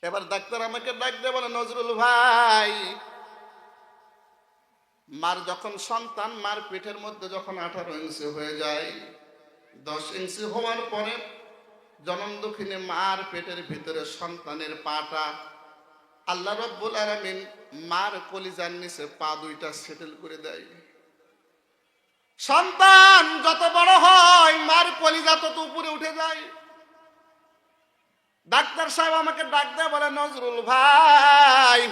এবার ডাক্তার আমাকে ডাক দিয়ে বলে, নজরুল ভাই, মার যখন সন্তান মার পেটের মধ্যে যখন 18 ইঞ্চি হয়ে যায়, 10 ইঞ্চি হওয়ার পরে জনম দুঃখিনী মার পেটের ভিতরে সন্তানের পাটা আল্লাহ রব্বুল আলামিন মার কলিজার নিচে পা দুইটা সেটেল করে দেয়। সন্তান যত বড় হয় মার কলিজা তত উপরে উঠে যায়। ডাক্তার সাহেব আমাকে ডাক দেয় বলে, নজরুল ভাই,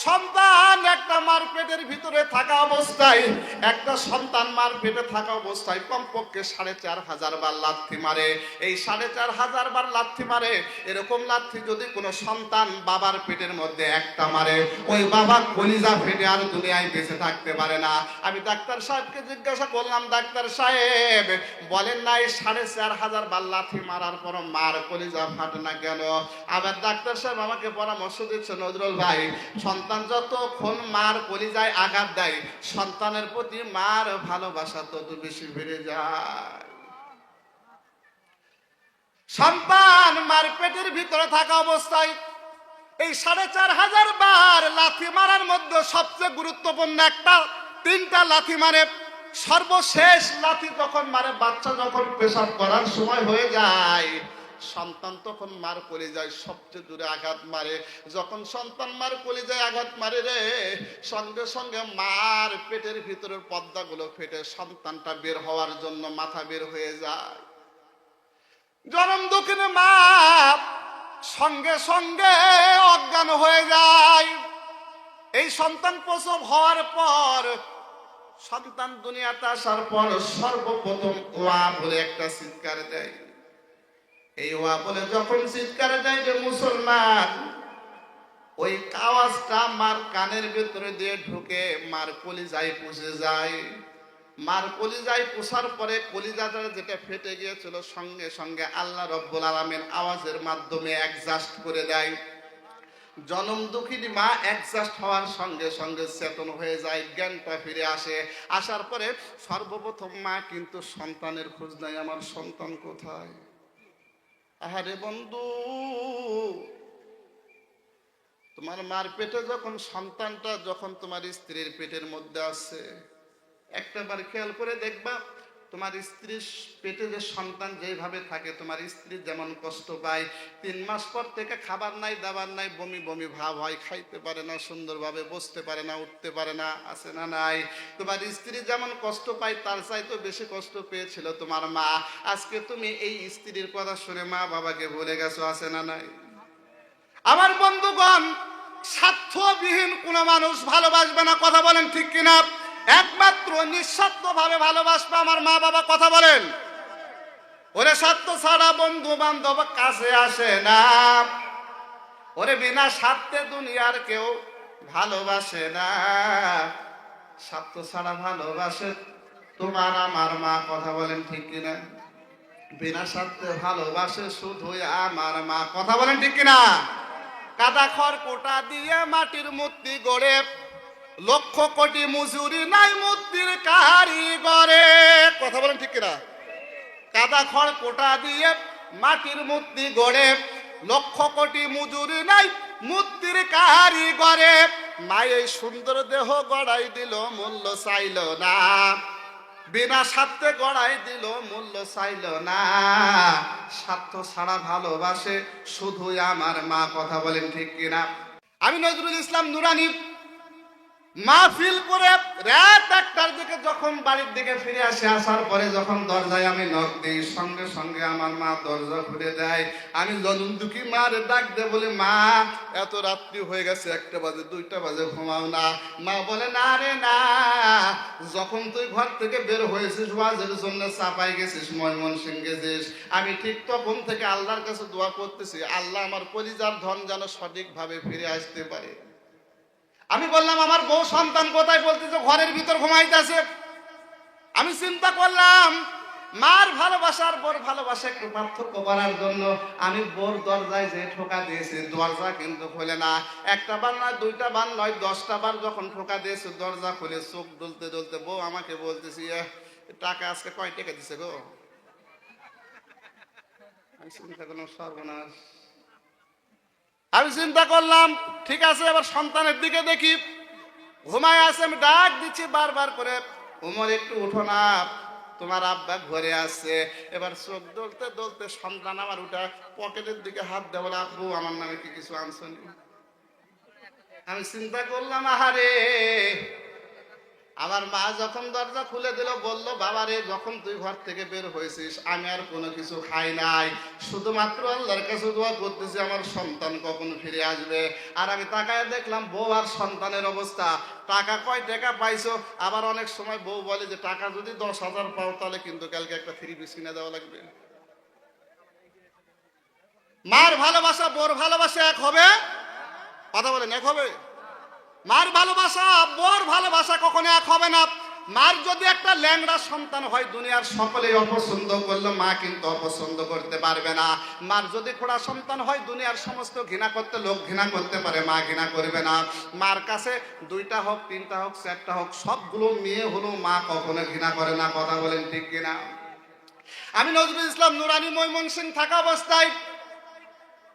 সন্তান একটা মার পেটের ভিতরে থাকা অবস্থায়, একটা সন্তান মার পেটে থাকা অবস্থায় কমপক্ষে 4500 বার লাথি মারে। এই 4500 বার লাথি মারে। এরকম লাথি যদি কোনো সন্তান বাবার পেটের মধ্যে একটা মারে, ওই বাবা কলিজা ফেটে আর দুনিয়ায় বেঁচে থাকতে পারে না। আমি ডাক্তার সাহেবকে জিজ্ঞাসা করলাম, ডাক্তার সাহেব বলেন না, এই 4500 বার লাথি মারার পর মার কলিজা ফাটে না কেন? আবার ডাক্তার সাহেব আমাকে পরামর্শ দিচ্ছে, নজরুল ভাই, সন্তান যতক্ষণ মার কলিজায় আঘাত দেয়, সন্তানের প্রতি মার ভালোবাসা তত বেশি বেড়ে যায়। সন্তান মার পেটের ভিতরে থাকা অবস্থায় এই 4500 বার লাথি মারার মধ্যে সবচেয়ে গুরুত্বপূর্ণ একটা 3টা লাথি মারে। সর্বশেষ লাথি যখন মারে, বাচ্চা যখন পেশাব করার সময় হয়ে যায়, সন্তান তখন মার কলিজায় সবচেয়ে দূরে আঘাত মারে। যখন সন্তান মার কলিজায় আঘাত মারে রে, সঙ্গে সঙ্গে মার পেটের ভিতরের পর্দাগুলো ফেটে সন্তানটা বের হওয়ার জন্য মাথা বের হয়ে যায়। জনম দুঃখিনী মা সঙ্গে সঙ্গে অজ্ঞান হয়ে যায়। এই সন্তান প্রসব হওয়ার পর, সন্তান দুনিয়াতে আসার পর সর্বপ্রথম ওয়া বলে একটা চিৎকার দেয়। এই ওয়া বলে যখন চিৎকার দেয় রে মুসলমান, ওই আওয়াজটা মার কানের ভিতরে দিয়ে ঢুকে মার কলিজায় পৌঁছে যায়। মার কলিজায় পৌঁছার পরে কলিজাটা যেটা ফেটে গিয়েছিল, সঙ্গে সঙ্গে আল্লাহ রব্বুল আলামিন আওয়াজের মাধ্যমে অ্যাডজাস্ট করে দেয়। জনম দুঃখিনী মা অ্যাডজাস্ট হওয়ার সঙ্গে সঙ্গে চেতন হয়ে যায়, জ্ঞানটা ফিরে আসে। আসার পরে সর্বপ্রথম মা কিন্তু সন্তানের খোঁজ নেয়, আমার সন্তান কোথায়? আহারে বন্ধু, তোমার মার পেটে যখন সন্তানটা, যখন তোমার স্ত্রীর পেটের মধ্যে আছে, একটাবার খেয়াল করে দেখবা, তোমার স্ত্রীর পেটে যে সন্তান যেভাবে থাকে, তোমার স্ত্রী যেমন কষ্ট পায়, 3 মাস পর থেকে খাবার নাই, দাবার নাই, বমি বমি ভাব হয়, খাইতে পারে না, সুন্দরভাবে বসতে পারে না, উঠতে পারে না, আছে না নাই? তোমার স্ত্রী যেমন কষ্ট পায়, তার চাইতে বেশি কষ্ট পেয়েছিল তোমার মা। আজকে তুমি এই স্ত্রীর কথা শুনে মা বাবাকে ভুলে গেছো, আছে না নাই? আমার বন্ধুগণ, স্বার্থবিহীন কোন মানুষ ভালোবাসবে না, কথা বলেন ঠিক কিনা? একমাত্র নিঃস্বার্থ ভাবে ভালোবাসবে আমার মা বাবা, কথা বলেন। ওরে স্বার্থ ছাড়া বন্ধু বান্ধব কাছে আসে না, ওরে বিনা স্বার্থে দুনিয়ার কেউ ভালোবাসে না। স্বার্থ ছাড়া ভালোবাসে তোমার আমার মা, কথা বলেন ঠিক কিনা? বিনা স্বার্থে ভালোবাসে শুধুই আমার মা, কথা বলেন ঠিক কিনা? কাদা খড় কোটা দিয়ে মাটির মূর্তি গড়ে, লক্ষ কোটি মজুরি নাই মূর্তির কারিগরে, কথা বলেন ঠিক কিনা? কাদা খড় কোটা দিয়ে মাটির মূর্তি গড়ে, লক্ষ কোটি মজুরি নাই মূর্তির কারিগরে। মায়ের সুন্দর দেহ গড়াই দিল, মূল্য চাইল না, বিনা স্বার্থে গড়াই দিল, মূল্য চাইল না। স্বার্থ ছাড়া ভালোবাসে শুধুই আমার মা, কথা বলেন ঠিক কিনা? আমি নজরুল ইসলাম নুরানি মাহফিল করে রাত 1টার দিকে যখন বাড়ির দিকে ফিরে আসে, আসার পরে যখন দরজায় আমি নক দিই, সঙ্গে সঙ্গে আমার মা দরজা খুলে দেয়। আমি জনম দুঃখী মারে ডাক দে, বলি মা, এত রাত্রি হয়ে গেছে, 1টা বাজে, 2টা বাজে, ঘুমাও না? মা বলে, না রে না, যখন তুই ঘর থেকে বের হয়েছিস ওয়াজের জন্য, চাপাই গেছিস, ময়মনসিংহ গেছিস, আমি ঠিক তখন থেকে আল্লাহর কাছে দোয়া করতেছি, আল্লাহ আমার কলিজার ধন যেন সঠিকভাবে ফিরে আসতে পারে। আমি বললাম, আমার বউ সন্তান কোথায়? বলতেছে ঘরের ভিতর ঘুমাইতেছে। আমি চিন্তা করলাম, মার ভালোবাসার বোর ভালোবাসা একটু পার্থক্য করার জন্য আমি বোর দরজায় যে ঠোকা দিয়েছি, দরজা কিন্তু খোলে না। 1টা বার নয়, 2টা বার নয়, 10টা বার যখন ঠোকা দিয়েছে, দরজা খুলে চোখ ডুলতে ডুলতে বউ আমাকে বলতেছি, টাকা আজকে কয় টাকা দিছে গো? আমি চিন্তা করলাম, সর্বনাশ। আমি আমি চিন্তা করলাম ঠিক আছে, এবার সন্তানের দিকে দেখি। ঘুমায় আছে, আমি ডাক দিচ্ছি বারবার করে, উমর একটু উঠো না, তোমার আব্বা ঘরে আছে। এবার চোখ দলতে দলতে সন্তান আমার উঠা পকেটের দিকে হাত দেয়, বলে আব্বু আমার নামে কি কিছু আনছনি? আমি চিন্তা করলাম আহারে, আমার মা যখন দরজা খুলে দিল বলল, বাবা রে, যখন তুই ঘর থেকে বের হয়েছিস আমি আর কোনো কিছু খাই নাই, শুধুমাত্র আল্লাহর কাছে দোয়া করতেছি আমার সন্তান কখন ফিরে আসবে। আর আমি তাকায় দেখলাম বউ আর সন্তানের অবস্থা। টাকা কয় টাকা পাইছো? আবার অনেক সময় বউ বলে যে টাকা যদি 10,000 পাও তাহলে কিন্তু কালকে একটা 3 পিস কিনে দেওয়া লাগবে। মার ভালোবাসা বোর ভালোবাসা এক হবে? কথা বলেন, এক হবে? মার ভালোবাসা বোর ভালোবাসা কখনো এক হবে না। মার যদি একটা ল্যাংড়া সন্তান হয় দুনিয়ার সকলেই অপছন্দ করলো, মা কিন্তু অপছন্দ করতে পারবে না। মার যদি খোড়া সন্তান হয় দুনিয়ার সমস্ত ঘৃণা করতে লোক ঘৃণা করতে পারে, মা ঘৃণা করবে না। মার কাছে 2টা হোক 3টা হোক 4টা হোক সবগুলো মেয়ে হলো মা কখনো ঘৃণা করে না। কথা বলেন ঠিক কিনা? আমি নজরুল ইসলাম নুরানি ময়মনসিংহ থাকা অবস্থায়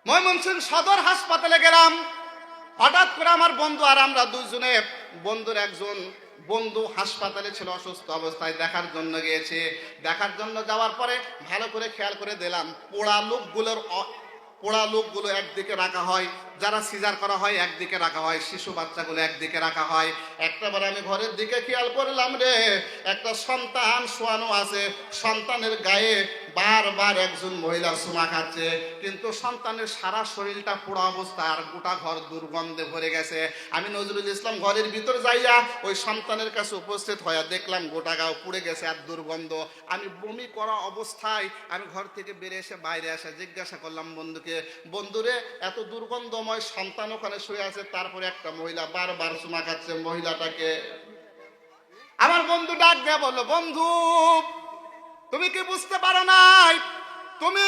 ময়মনসিংহ সদর হাসপাতালে গেলাম। হঠাৎ করে আমার বন্ধু আর আমরা দুইজনে, বন্ধুর একজন বন্ধু হাসপাতালে ছিল অসুস্থ অবস্থায়, দেখার জন্য গিয়েছে। দেখার জন্য যাওয়ার পরে ভালো করে খেয়াল করে দিলাম, পোড়া লোকগুলো একদিকে রাখা হয়, যারা সিজার করা হয় একদিকে রাখা হয়, শিশু বাচ্চাগুলো একদিকে রাখা হয়। একটাবার আমি ঘরের দিকে খেয়াল করলাম রে, একটা সন্তান শোয়ানো আছে, সন্তানের গায়ে বারবার একজন মহিলা চুমা খাচ্ছে, কিন্তু সন্তানের সারা শরীরটা পোড়া অবস্থা আর গোটা ঘর দুর্গন্ধে ভরে গেছে। আমি নজরুল ইসলাম ঘরের ভিতর যাইয়া ওই সন্তানের কাছে উপস্থিত হইয়া দেখলাম গোটা গাও পুড়ে গেছে আর দুর্গন্ধ। আমি বমি করা অবস্থায় আমি ঘর থেকে বেরিয়ে এসে বাইরে এসে জিজ্ঞাসা করলাম বন্ধুকে, বন্ধুরে এত দুর্গন্ধময় সন্তান ওখানে শুয়ে আছে, তারপরে একটা মহিলা বারবার চুমা খাচ্ছে, মহিলাটাকে? আমার বন্ধু ডাক দেয়া বললো, বন্ধু তুমি কি বুঝতে পারো নাই? তুমি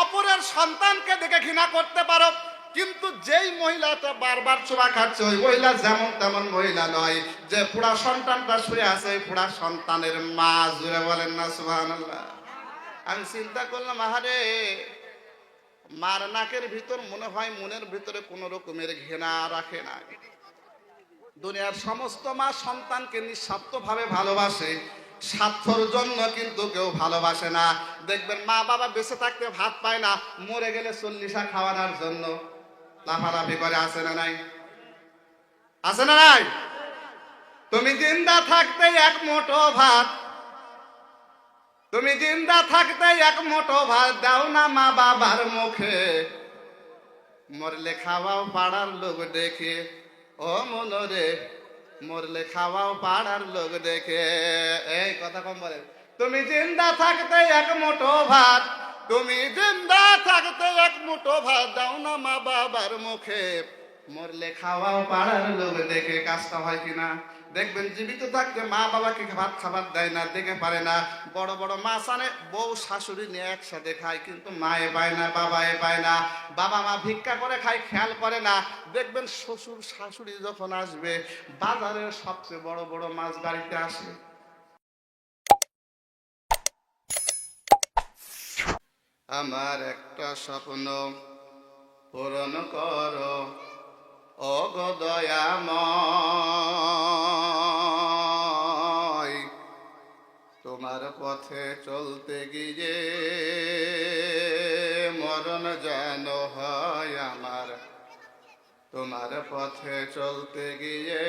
অপরের সন্তানকে দেখে ঘৃণা করতে পারো, কিন্তু যেই মহিলাটা বারবার চুমা খাচ্ছে ওই মহিলা যেমন তেমন মহিলা নয়। যে পুরা সন্তানটা শুয়ে আছে ওই পুরা সন্তানের মা। জুড়ে বলেন না সুবহানাল্লাহ? আমি চিন্তা করলাম আহারে, মার নাকের ভিতর মনে হয় মনের ভিতরে কোন রকমের ঘৃণা রাখে না। দুনিয়ার সমস্ত মা সন্তানকে নিঃস্বার্থভাবে ভালোবাসে, স্বার্থর জন্য কিন্তু কেউ ভালোবাসে না। দেখবেন মা বাবা বেঁচে থাকতে ভাত পায় না, মরে গেলে 40 খাওয়ানোর জন্য লাফালাফি করে। আছে না নাই? আছে না নাই? তুমি জিন্দা থাকতে এক মুঠো ভাত, তুমি জিন্দা থাকতে এক মুঠো ভাত দাও না মা বাবার মুখে, মরলে খাওয়াও পাড়ার লোক দেখে। ও মনরে, মরলে খাওয়াও পাড়ার লোক দেখে। এই কথা কম বলে। তুমি জিন্দা থাকতে এক মুঠো ভাত, তুমি জিন্দা থাকতে এক মুঠো ভাত দাও না মা বাবার মুখে, মরলে খাওয়াও পাড়ার লোক দেখে। কাজটা হয় কিনা? দেখবেন জীবিত থাকতে মা বাবাকে ভাত খাবার দেয় না, দেখে পারে না। বড় বড় মাছ আনে, বউ শাশুড়ি নিয়ে একসাথে খায়, কিন্তু মায়ে পায় না, বাবায়ে পায় না। বাবা মা ভিক্ষা করে খায়, খেয়াল করে না। দেখবেন শ্বশুর শাশুড়ি যখন আসবে, বাজারের সবচেয়ে বড় বড় মাছ গাড়িতে আসে। আমার একটা স্বপ্ন পূরণ করো ও গো দয়াময়, তোমার পথে চলতে গিয়ে মরণ যেন হয় আমার, তোমার পথে চলতে গিয়ে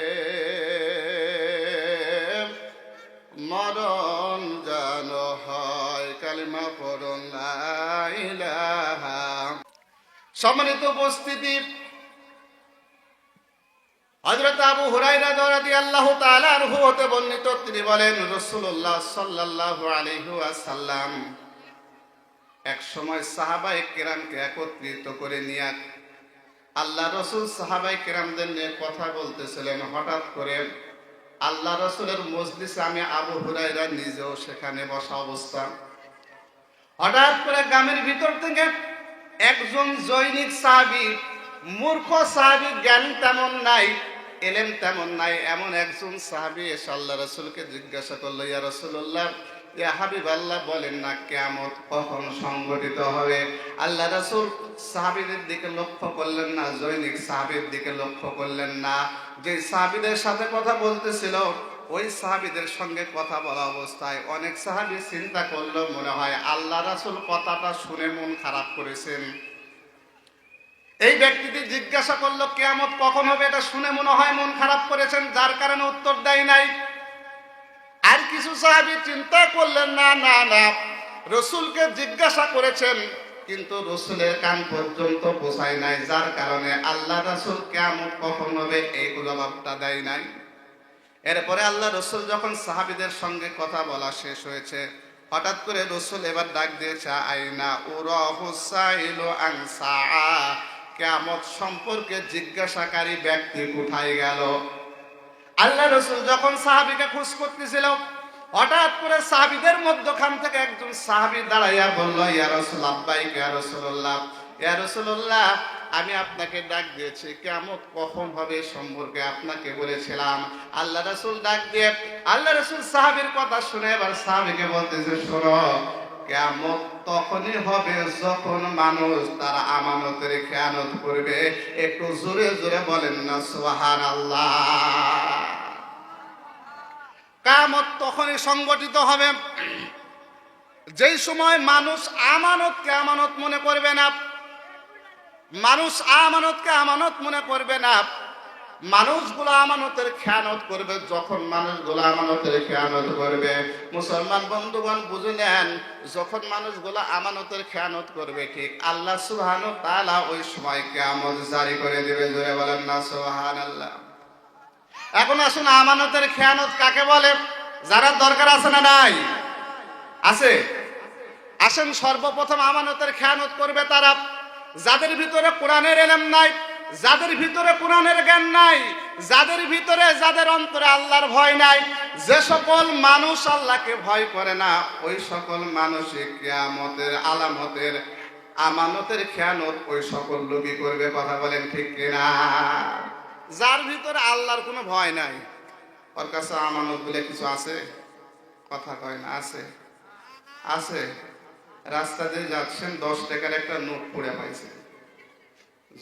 মরণ যেন হয়। কালিমা পড়ুন লা ইলাহা। সম্মানিত উপস্থিতি, হযরত আবু হুরায়রা রাদিয়াল্লাহু তাআলা আনহু হতে বর্ণিত, তিনি বলেন রাসূলুল্লাহ সাল্লাল্লাহু আলাইহি ওয়াসাল্লাম এক সময় সাহাবায়ে কেরামকে একত্রিত করে নিয়ে আল্লাহ রাসূল সাহাবায়ে কেরামদের নিয়ে কথা বলতেছিলেন। হঠাৎ করে আল্লাহ রাসূলের মজলিসে আমি আবু হুরায়রা নিজেও সেখানে বসা অবস্থা। হঠাৎ করে গ্রামের ভিতর থেকে একজন জৈনিক সাহাবী, মূর্খ সাহাবী, জ্ঞান তেমন নাই, এলেম তেমন নাই, এমন একজন সাহাবী এসে আল্লাহ রাসূলকে জিজ্ঞাসা করলো, ইয়া রাসূলুল্লাহ ইয়া হাবিবাল্লাহ বলেন না কিয়ামত কখন সংঘটিত হবে? আল্লাহ রাসূল সাহাবীদের দিকে লক্ষ্য করলেন না, জৈনিক সাহাবীর দিকে লক্ষ্য করলেন না। যে সাহাবীদের সাথে কথা বলতেছিল ওই সাহাবীদের সঙ্গে কথা বলা অবস্থায় অনেক সাহাবী চিন্তা করলো, মনে হয় আল্লাহ রাসূল কথাটা শুনে মন খারাপ করেছেন। এই ব্যক্তিটি জিজ্ঞাসা করলো কিয়ামত কখন হবে, এটা শুনে মনে হয় মন খারাপ করেছেন, যার কারণে উত্তর দেয় নাই। আর কিছু সাহাবী চিন্তা করলেন না না না, রাসূলকে জিজ্ঞাসা করেছেন কিন্তু রাসূলের কান পর্যন্ত পৌঁছায় নাই, যার কারণে আল্লাহ রাসূল কিয়ামত কখন হবে এই জবাবটা দেয় নাই। এরপরে আল্লাহ রাসূল যখন সাহাবীদের সঙ্গে কথা বলা শেষ হয়েছে, হঠাৎ করে রাসূল এবার ডাক দিয়েছে, আইনা উরাহু সাইলু আন সাআ, কিয়ামত সম্পর্কে জিজ্ঞাসাকারী ব্যক্তি কোথায় গেল? আল্লাহ রাসূল যখন সাহাবীকে খোঁজ করতেছিল, হঠাৎ করে সাহাবীদের মধ্যখান থেকে একজন সাহাবী দাঁড়াইয়া বলল, ইয়া রাসূল আব্বাইক ইয়া রাসূলুল্লাহ, ইয়া রাসূলুল্লাহ আমি আপনাকে ডাক দিয়েছি, কিয়ামত কখন হবে সম্পর্কে আপনাকে বলেছিলাম। আল্লাহ রাসূল ডাক দিয়ে আল্লাহ রাসূল সাহাবীর কথা শুনে এবার সাহাবীকে বলতেছে, শোনো, কিয়ামত তখনই হবে যখন মানুষ তার আমানতের খেয়ানত করবে। একটু জোরে জোরে বলেন না সুবহানাল্লাহ। কিয়ামত তখনই সংগঠিত হবে যেই সময় মানুষ আমানতকে আমানত মনে করবে না, মানুষ আমানতকে আমানত মনে করবে না, মানুষগুলো আমানতের খেয়ানত করবে। যখন মানুষগুলো আমানতের খেয়ানত করবে, মুসলমান বন্ধুগণ বুঝে নেন, যখন মানুষগুলো আমানতের খেয়ানত করবে, ঠিক আল্লাহ সুবহানাহু ওয়া তাআলা ওই সময় কিয়ামত জারি করে দিবে। জোরে বলেন না সুবহানাল্লাহ। এখন আসুন, আমানতের খেয়ানত কাকে বলে? যারা দরকার আছে না নাই? আছে। আসেন, সর্বপ্রথম আমানতের খেয়ানত করবে তারা যাদের ভিতরে কোরআনের ইলম নাই, যাদের ভিতরে কোরআনের জ্ঞান নাই, যাদের ভিতরে, যাদের অন্তরে আল্লাহর ভয় নাই। যে সকল মানুষ আল্লাহকে ভয় করে না, ওই সকল মানুষই কিয়ামতের আলামতের আমানতের খেয়ানত ওই সকল লোকই করবে। কথা বলেন ঠিক কিনা? যার ভিতরে আল্লাহর কোনো ভয় নাই, ওর কাছে আমানত বলে কিছু আছে? কথা কয় না। আছে, আছে। রাস্তা দিয়ে যাচ্ছেন, 10 টাকার একটা নোট পড়ে পাইছে।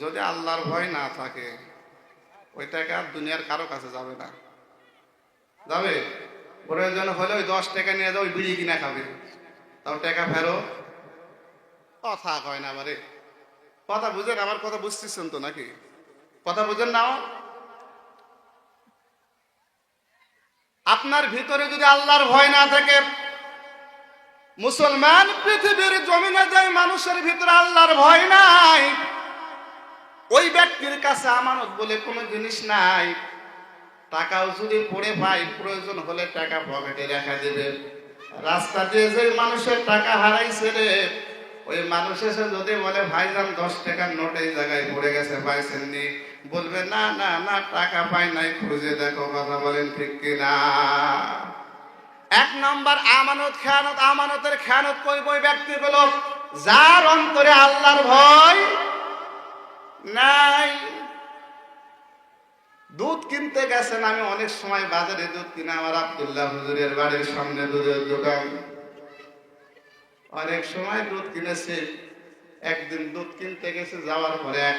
যদি আল্লাহর ভয় না থাকে, ওই টাকা দুনিয়ার কারো কাছে যাবে না। যাবে? প্রয়োজন হলে ওই 10 টাকা নিয়ে যাও, ওই বিড়ি কিনা খাবে, তাও টাকা ফেরত। কথা কয় না আমারে। কথা বুঝেন? আমার কথা বুঝতেছেন তো নাকি? কথা বুঝেন না? আপনার ভিতরে যদি আল্লাহর ভয় না থাকে, মুসলমান পৃথিবীর জমিনে যায় মানুষের ভিতরে আল্লাহর ভয় নাই, ওই ব্যক্তির কাছে আমানত বলে কোনো জিনিস নাই। টাকাও যদি পড়ে পায়, প্রয়োজন হলে টাকা পকেটে রেখে দেবে। রাস্তা দিয়ে যে মানুষের টাকা হারাইছে রে, ওই মানুষ এসে যদি বলে ভাইজান 10 টাকার নোট এই জায়গায় পড়ে গেছে, পাইছেননি? বলবে না না না, টাকা পাই নাই, খুঁজে দেখো। কথা বলেন ঠিক কিনা? 1 নম্বর আমানত খেয়ানত। আমানতের খেয়ানত করবে ওই ব্যক্তিগুলো যার অন্তরে আল্লাহর ভয় নাই। দুধ কিনতে গেছেন, আমি অনেক সময় বাজারে দুধ কিনে, আমার আব্দুল্লাহ হুজুরের বাড়ির সামনে দুধের দোকান, অনেক সময় দুধ কিনেছে। একদিন দুধ কিনতে গেছে, যাওয়ার পরে এক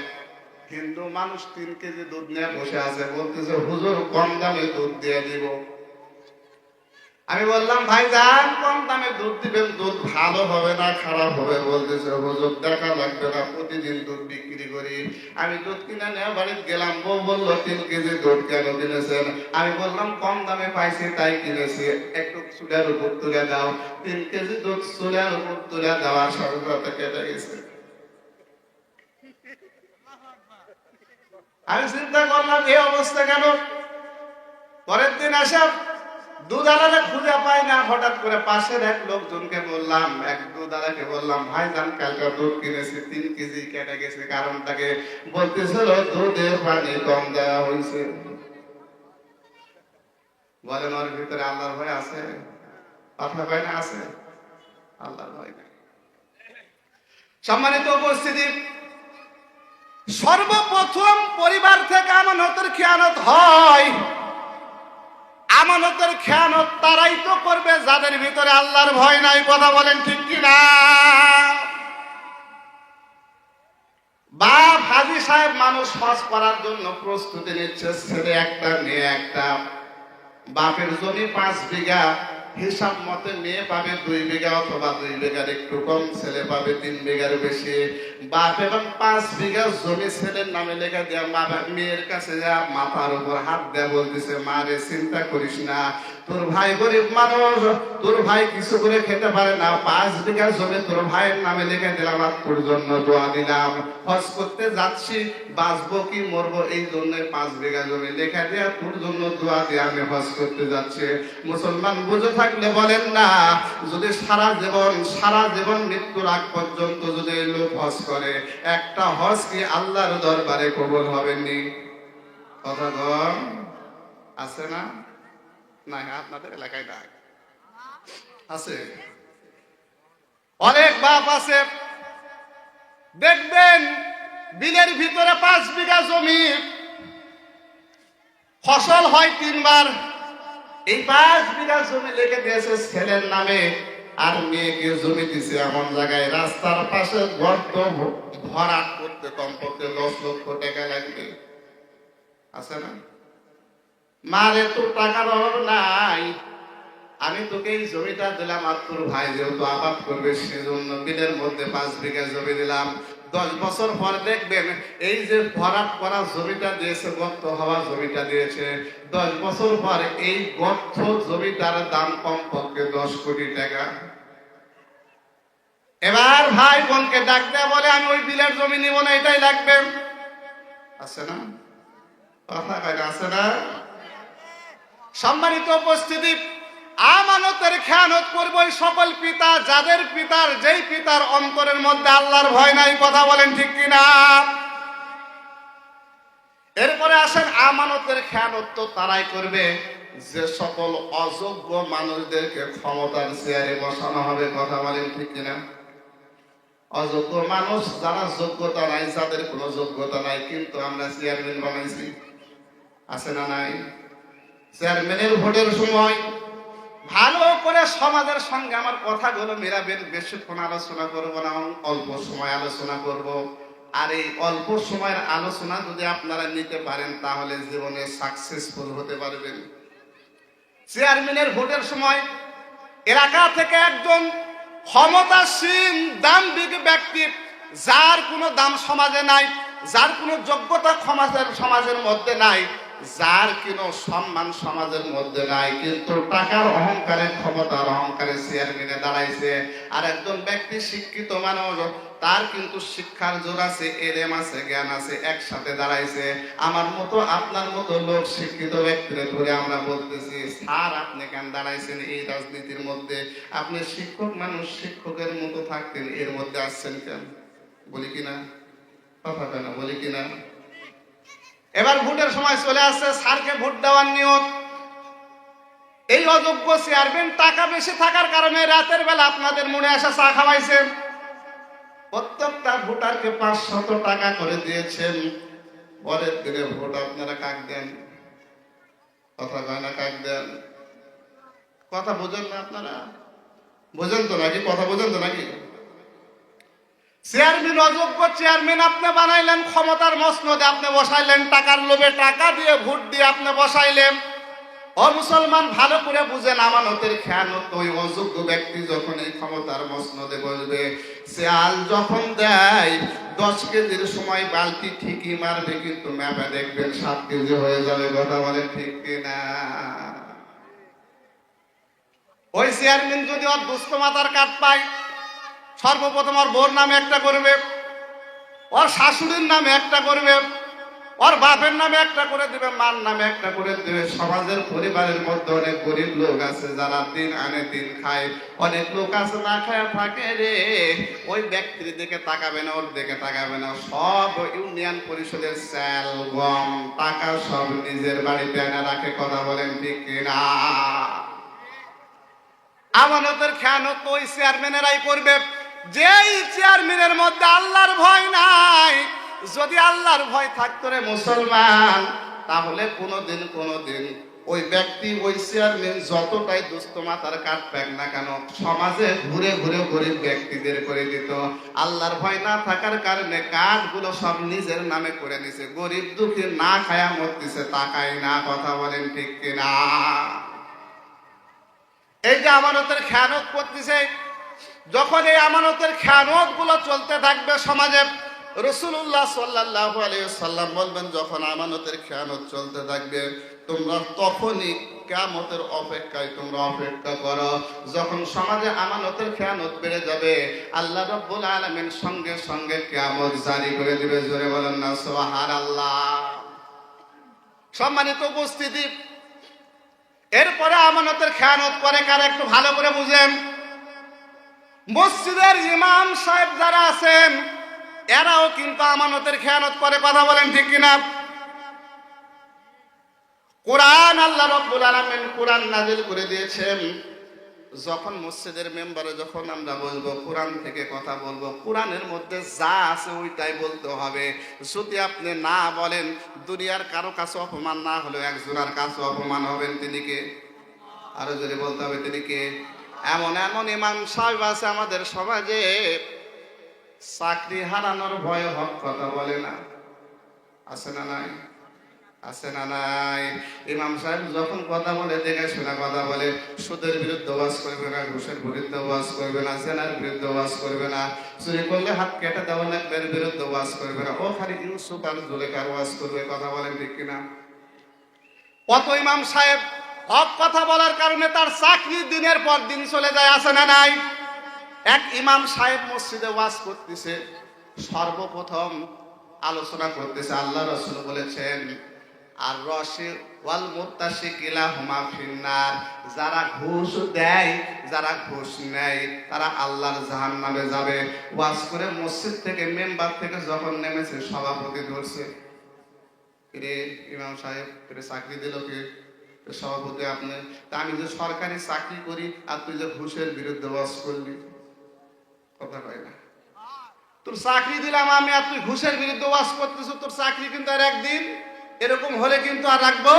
হিন্দু মানুষ 3 কেজি দুধ নিয়ে বসে আছে, বলতেছে হুজুর কম দামে দুধ দিয়ে দিব। আমি বললাম ভাইজান কম দামে দুধ দিবেন, দুধ ভালো হবে না খারাপ হবে? বলতেছে হুজুর দেখা লাগবে না, প্রতিদিন দুধ বিক্রি করি। আমি দুধ কিনে নিয়ে বাড়িতে গেলাম, বউ বললো 3 কেজি দুধ কেন কিনেছেন? আমি বললাম কম দামে পাইছি তাই কিনেছি, একটু চুলের উপর তুলে দাও। 3 কেজি দুধ চুলের উপর তুলে দেওয়ার সাথে সাথে কেটে গেছে। আমি চিন্তা করলাম এই অবস্থা কেন? পরের দিন আসা দুধ আলাদা খুঁজে পাই না, হঠাৎ করে পাশের এক লোকজনকে বললাম, এক দুধ আলাকে বললাম ভাইজান কালকে দুধ কিনেছি 3 কেজি কেটে গেছে, কারণটাকে? বলতেছিল দুধের পানি কম দেওয়া হয়েছে। বলেন ওর ভিতরে আল্লাহর ভয় আছে? কথা কয় না আছে? আল্লাহর ভয় নাই। সম্মানিত উপস্থিতি, সর্বপ্রথম পরিবার থেকে আমানতের খেয়ানত হয়। আমানতের খেয়ানত তারাই তো করবে যাদের ভিতরে আল্লাহর ভয় নাই। কথা বলেন ঠিক কিনা? বাপ হাজী সাহেব মানুষ হজ করার জন্য প্রস্তুতি নিচ্ছে, ছেলে একটা মেয়ে একটা। বাপের জমি 5 বিঘা, হিসাব মতে মেয়ে পাবে 2 বিঘা অথবা 2 বিঘার একটু কম, ছেলে পাবে 3 বিঘার বেশি। বাপ এবং 5 বিঘা জমি ছেলের নামে লেখা দেয়া মেয়ের কাছে যা মাথার উপর হাত দেয়া বলতেছে, মা রে চিন্তা করিস না, তোর ভাই গরিব মানুষ, তোর ভাই কিছু করে খেতে পারে না, 5 বিঘা জমি তোর ভাইয়ের নামে লিখে দিলাম, আর তোর জন্য দোয়া দিলাম। হজ করতে যাচ্ছি, বাঁচবো কি মরবো এই জন্য 5 বিঘা জমি লেখা দেয়া, তোর জন্য দোয়া দিয়ে আমি হজ করতে যাচ্ছি। মুসলমান বুঝে থাকলে বলেন না, যদি সারা জীবন মৃত্যুর আগ পর্যন্ত যদি এই লোক হজ করে, একটা হজ কি আল্লাহর দরবারে কবুল হবেনি? কথা বল, আছে না? না, আপনাদের এলাকায় না আছে, অনেক বাপ আছে দেখবেন বিলের ভিতরে 5 বিঘা জমি, ফসল হয় 3 বার। এই 5 বিঘা জমি লিখে দিয়েছে ছেলের নামে, আর মেয়েকে জমি দিছে এমন জায়গায় রাস্তার পাশে গর্ত ভরাট করতে কমপক্ষে 10 লক্ষ টাকা লাগবে। আছে না? মারে তোর টাকার অভাব নাই, আমি তোকে এই জমিটা দিলাম, আর তোর ভাই যেহেতু আবাদ করবে সেজন্য বিলের মধ্যে 5 বিঘা জমি দিলাম। 10 বছর পর দেখবেন এই যে ভরাট করা জমিটা দিয়েছে, গর্ত হওয়া জমিটা দিয়েছে, 10 বছর পর এই গর্ত জমিটার দাম কমপক্ষে 10 কোটি টাকা। এবার ভাই বোনকে ডাক দেয়া বলে, আমি ওই বিলের জমি নিব না, এটাই লাগবে। আছে না? কথা কয় না? আছে না? সম্মানিত উপস্থিতি, আমানতের খেয়ানত করবে ওই সকল পিতা যাদের যেই পিতার অন্তরের মধ্যে আল্লাহর ভয় নাই। কথা বলেন ঠিক কিনা? এরপরে আসেন, আমানতের খেয়ানত তো তারাই করবে যে সকল অযোগ্য মানুষদেরকে ক্ষমতার চেয়ারে বসানো হবে। কথা বলেন ঠিক কিনা? অযোগ্য মানুষ, যারা যোগ্যতা নাই, যাদের কোনো যোগ্যতা নাই, কিন্তু আমরা চেয়ারম্যান বানাইছি। আছে না নাই? চেয়ারম্যানের ভোটের সময় ভালো করে সমাজের সঙ্গে আমার কথাগুলো মেলাবেন। বেশিক্ষণ আলোচনা করব না, অল্প সময় আলোচনা করব। আর এই অল্প সময়ের আলোচনা যদি আপনারা নিতে পারেন, তাহলে জীবনে সাকসেসফুল হতে পারবেন। চেয়ারম্যানের ভোটের সময় এলাকা থেকে একজন ক্ষমতাসীন দাম্ভিক ব্যক্তি, যার কোনো দাম সমাজে নাই, যার কোনো যোগ্যতা সমাজের মধ্যে নাই, যার কোনো সম্মান সমাজের মধ্যে নাই, কিন্তু টাকার অহংকারে, ক্ষমতার অহংকারে চেয়ারম্যানে দাঁড়াইছে। আর একজন ব্যক্তি শিক্ষিত মানুষ, তার কিন্তু শিক্ষার জোর আছে, এলেম আছে, জ্ঞান আছে, একসাথে দাঁড়াইছে। আমার মতো আপনার মতো লোক শিক্ষিত ব্যক্তিরে ধরে আমরা বলতেছি, স্যার আপনি কেন দাঁড়াইছেন এই রাজনীতির মধ্যে? আপনি শিক্ষক মানুষ, শিক্ষকের মতো থাকতেন, এর মধ্যে আসছেন কেন? বলি কিনা? কথা কেন? বলি কিনা? এবার ভোটের সময় চলে আসছে, স্যারকে ভোট দেওয়ার নিয়ত। এই অযোগ্য চেয়ারম্যান টাকা বেশি থাকার কারণে রাতের বেলা আপনাদের মনে আসা চা খাওয়াইছেন। প্রত্যেকটা ভোটারকে 500 টাকা করে দিয়েছেন। পরের দিনে ভোট আপনারা কাক দেন? কথা কয় না? কাক দেন? কথা বোঝেন না আপনারা? বোঝেন তো নাকি? কথা বোঝেন তো নাকি? চেয়ারম্যান অযোগ্য চেয়ারম্যান আপনি বানাইলেন, ক্ষমতার মসনদে আপনি বসাইলেন, টাকার লোভে টাকা দিয়ে ভোট দিয়ে আপনি বসাইলেন। ও মুসলমান, ভালো করে বুঝেন, আমানতের খেয়ানত ওই অযোগ্য ব্যক্তি যখন এই ক্ষমতার মসনদে বসবে, চাল যখন দেয় 10 কেজির সময় বালতি ঠিকই মারবে, কিন্তু ম্যাপে দেখবেন 7 কেজি হয়ে যাবে। কথা বলেন ঠিক কিনা? ওই চেয়ারম্যান যদি ওর দুস্থ মাতার কাঠ পায়, সর্বপ্রথম ওর বোর নামে একটা করবে, ওর শাশুড়ির নামে একটা করবে, ওর বাপের নামে একটা করে দিবে, মার নামে একটা করে দিবে। সমাজের পরিবারের মধ্যে অনেক গরিব লোক আছে যারা দিন আনে দিন খায়, অনেক লোক আছে না খায় থাকে রে। ওই ব্যক্তির দিকে তাকাবে না, ওর দিকে তাকাবে না। সব ইউনিয়ন পরিষদের চাল, গম, টাকা সব নিজের বাড়িতে এনে রাখে। কথা বলেন ঠিক কিনা? আমানতের খেয়ানত ওই চেয়ারম্যানেরাই করবে, যেই চেয়ারম্যানের মধ্যে আল্লাহর ভয় নাই। যদি আল্লাহর ভয় থাকতো রে মুসলমান, তাহলে কোনোদিন ওই ব্যক্তি ওই চেয়ারম্যান যতটাই দুস্থ মাথার কাঠ পাক না কেন সমাজে ঘুরে ঘুরে গরিব ব্যক্তিদের করে দিত। আল্লাহর ভয় না থাকার কারণে কাঠগুলো সব নিজের নামে করে নিছে। গরিব দুঃখী না খায়া মরতেছে, তাকাই না। কথা বলেন ঠিক কিনা? এই যে আমানতের খেয়ানত করতেছে, যখন এই আমানতের খেয়ানত গুলো চলতে থাকবে সমাজে, রাসূলুল্লাহ সাল্লাল্লাহু আলাইহি ওয়াসাল্লাম বলবেন, যখন আমানতের খেয়ানত চলতে থাকবে তোমরা তখনই কিয়ামতের অপেক্ষায় তোমরা অপেক্ষা করো। যখন সমাজে আমানতের খেয়ানত বেড়ে যাবে, আল্লাহ রাব্বুল আলামিন সঙ্গে সঙ্গে কিয়ামত জারি করে দিবে। জোরে বলেন না সুবহানাল্লাহ। সম্মানিত উপস্থিতি, এরপরে আমানতের খেয়ানত করে কারা একটু ভালো করে বুঝেন। মসজিদের ইমাম সাহেব যারা আছেন এরাও কিন্তু আমানতের খেয়ানত করে। কথা বলেন ঠিক কিনা? কোরআন আল্লাহ রাব্বুল আলামিন কোরআন নাযিল করে দিয়েছেন, যখন মসজিদের মেম্বারে যখন আমরা বলবো, কোরআন থেকে কথা বলবো, কোরআনের মধ্যে যা আছে ওইটাই বলতে হবে। যদি আপনি না বলেন, দুনিয়ার কারো কাছে অপমান না হলেও একজনের কাছে অপমান হবেন। তিনি কে? আরো যদি বলতে হবে তিনি কে? এমন এমন ইমাম সাহেব আছে আমাদের সমাজে, চাকরি হারানোর ভয়ে হক কথা বলে না। আছে না নাই? আছে না নাই? ইমাম সাহেব যখন কথা বলে দেখে শোনা কথা বলে। সুদের বিরুদ্ধে ওয়াজ করবে না, ঘুষের বিরুদ্ধে ওয়াজ করবে না, জেনার বিরুদ্ধে ওয়াজ করবে না, চুরি করলে হাত কেটে দেওয়া লাগবে এর বিরুদ্ধে ওয়াজ করবে না। ও খালি ইউসুফ আর জুলেখার ওয়াজ করবে। কথা বলেন ঠিক কিনা? কত ইমাম সাহেব হক কথা বলার কারণে তার চাকরি দিনের পর দিন চলে যায়। আছে না নাই? এক ইমাম সাহেব মসজিদে ওয়াজ করতেছে, সর্বপ্রথম আলোচনা করতেছে, আল্লাহ রাসূল বলেছেন, আর রশি ওয়াল মুত্তাশিকিলা হুমা ফিন্নার, যারা ঘুষ দেয়, যারা ঘুষ নেয়, তারা আল্লাহর জাহান্নামে যাবে। ওয়াজ করে মসজিদ থেকে মেম্বার থেকে যখন নেমেছে, সভাপতি ধরছে, রে ইমাম সাহেব এটা চাকরি দিল কে? সভাপতি আপনি। তা আমি যে সরকারি চাকরি করি আর তুই যে ঘুষের বিরুদ্ধে ওয়াজ করলি, কথা কয় না। তোর চাকরি দিলাম আমি আর তুই ঘুষের বিরুদ্ধে ওয়াজ করতেছ, তোর চাকরি কিন্তু আর একদিন এরকম হলে কিন্তু আর রাখবো।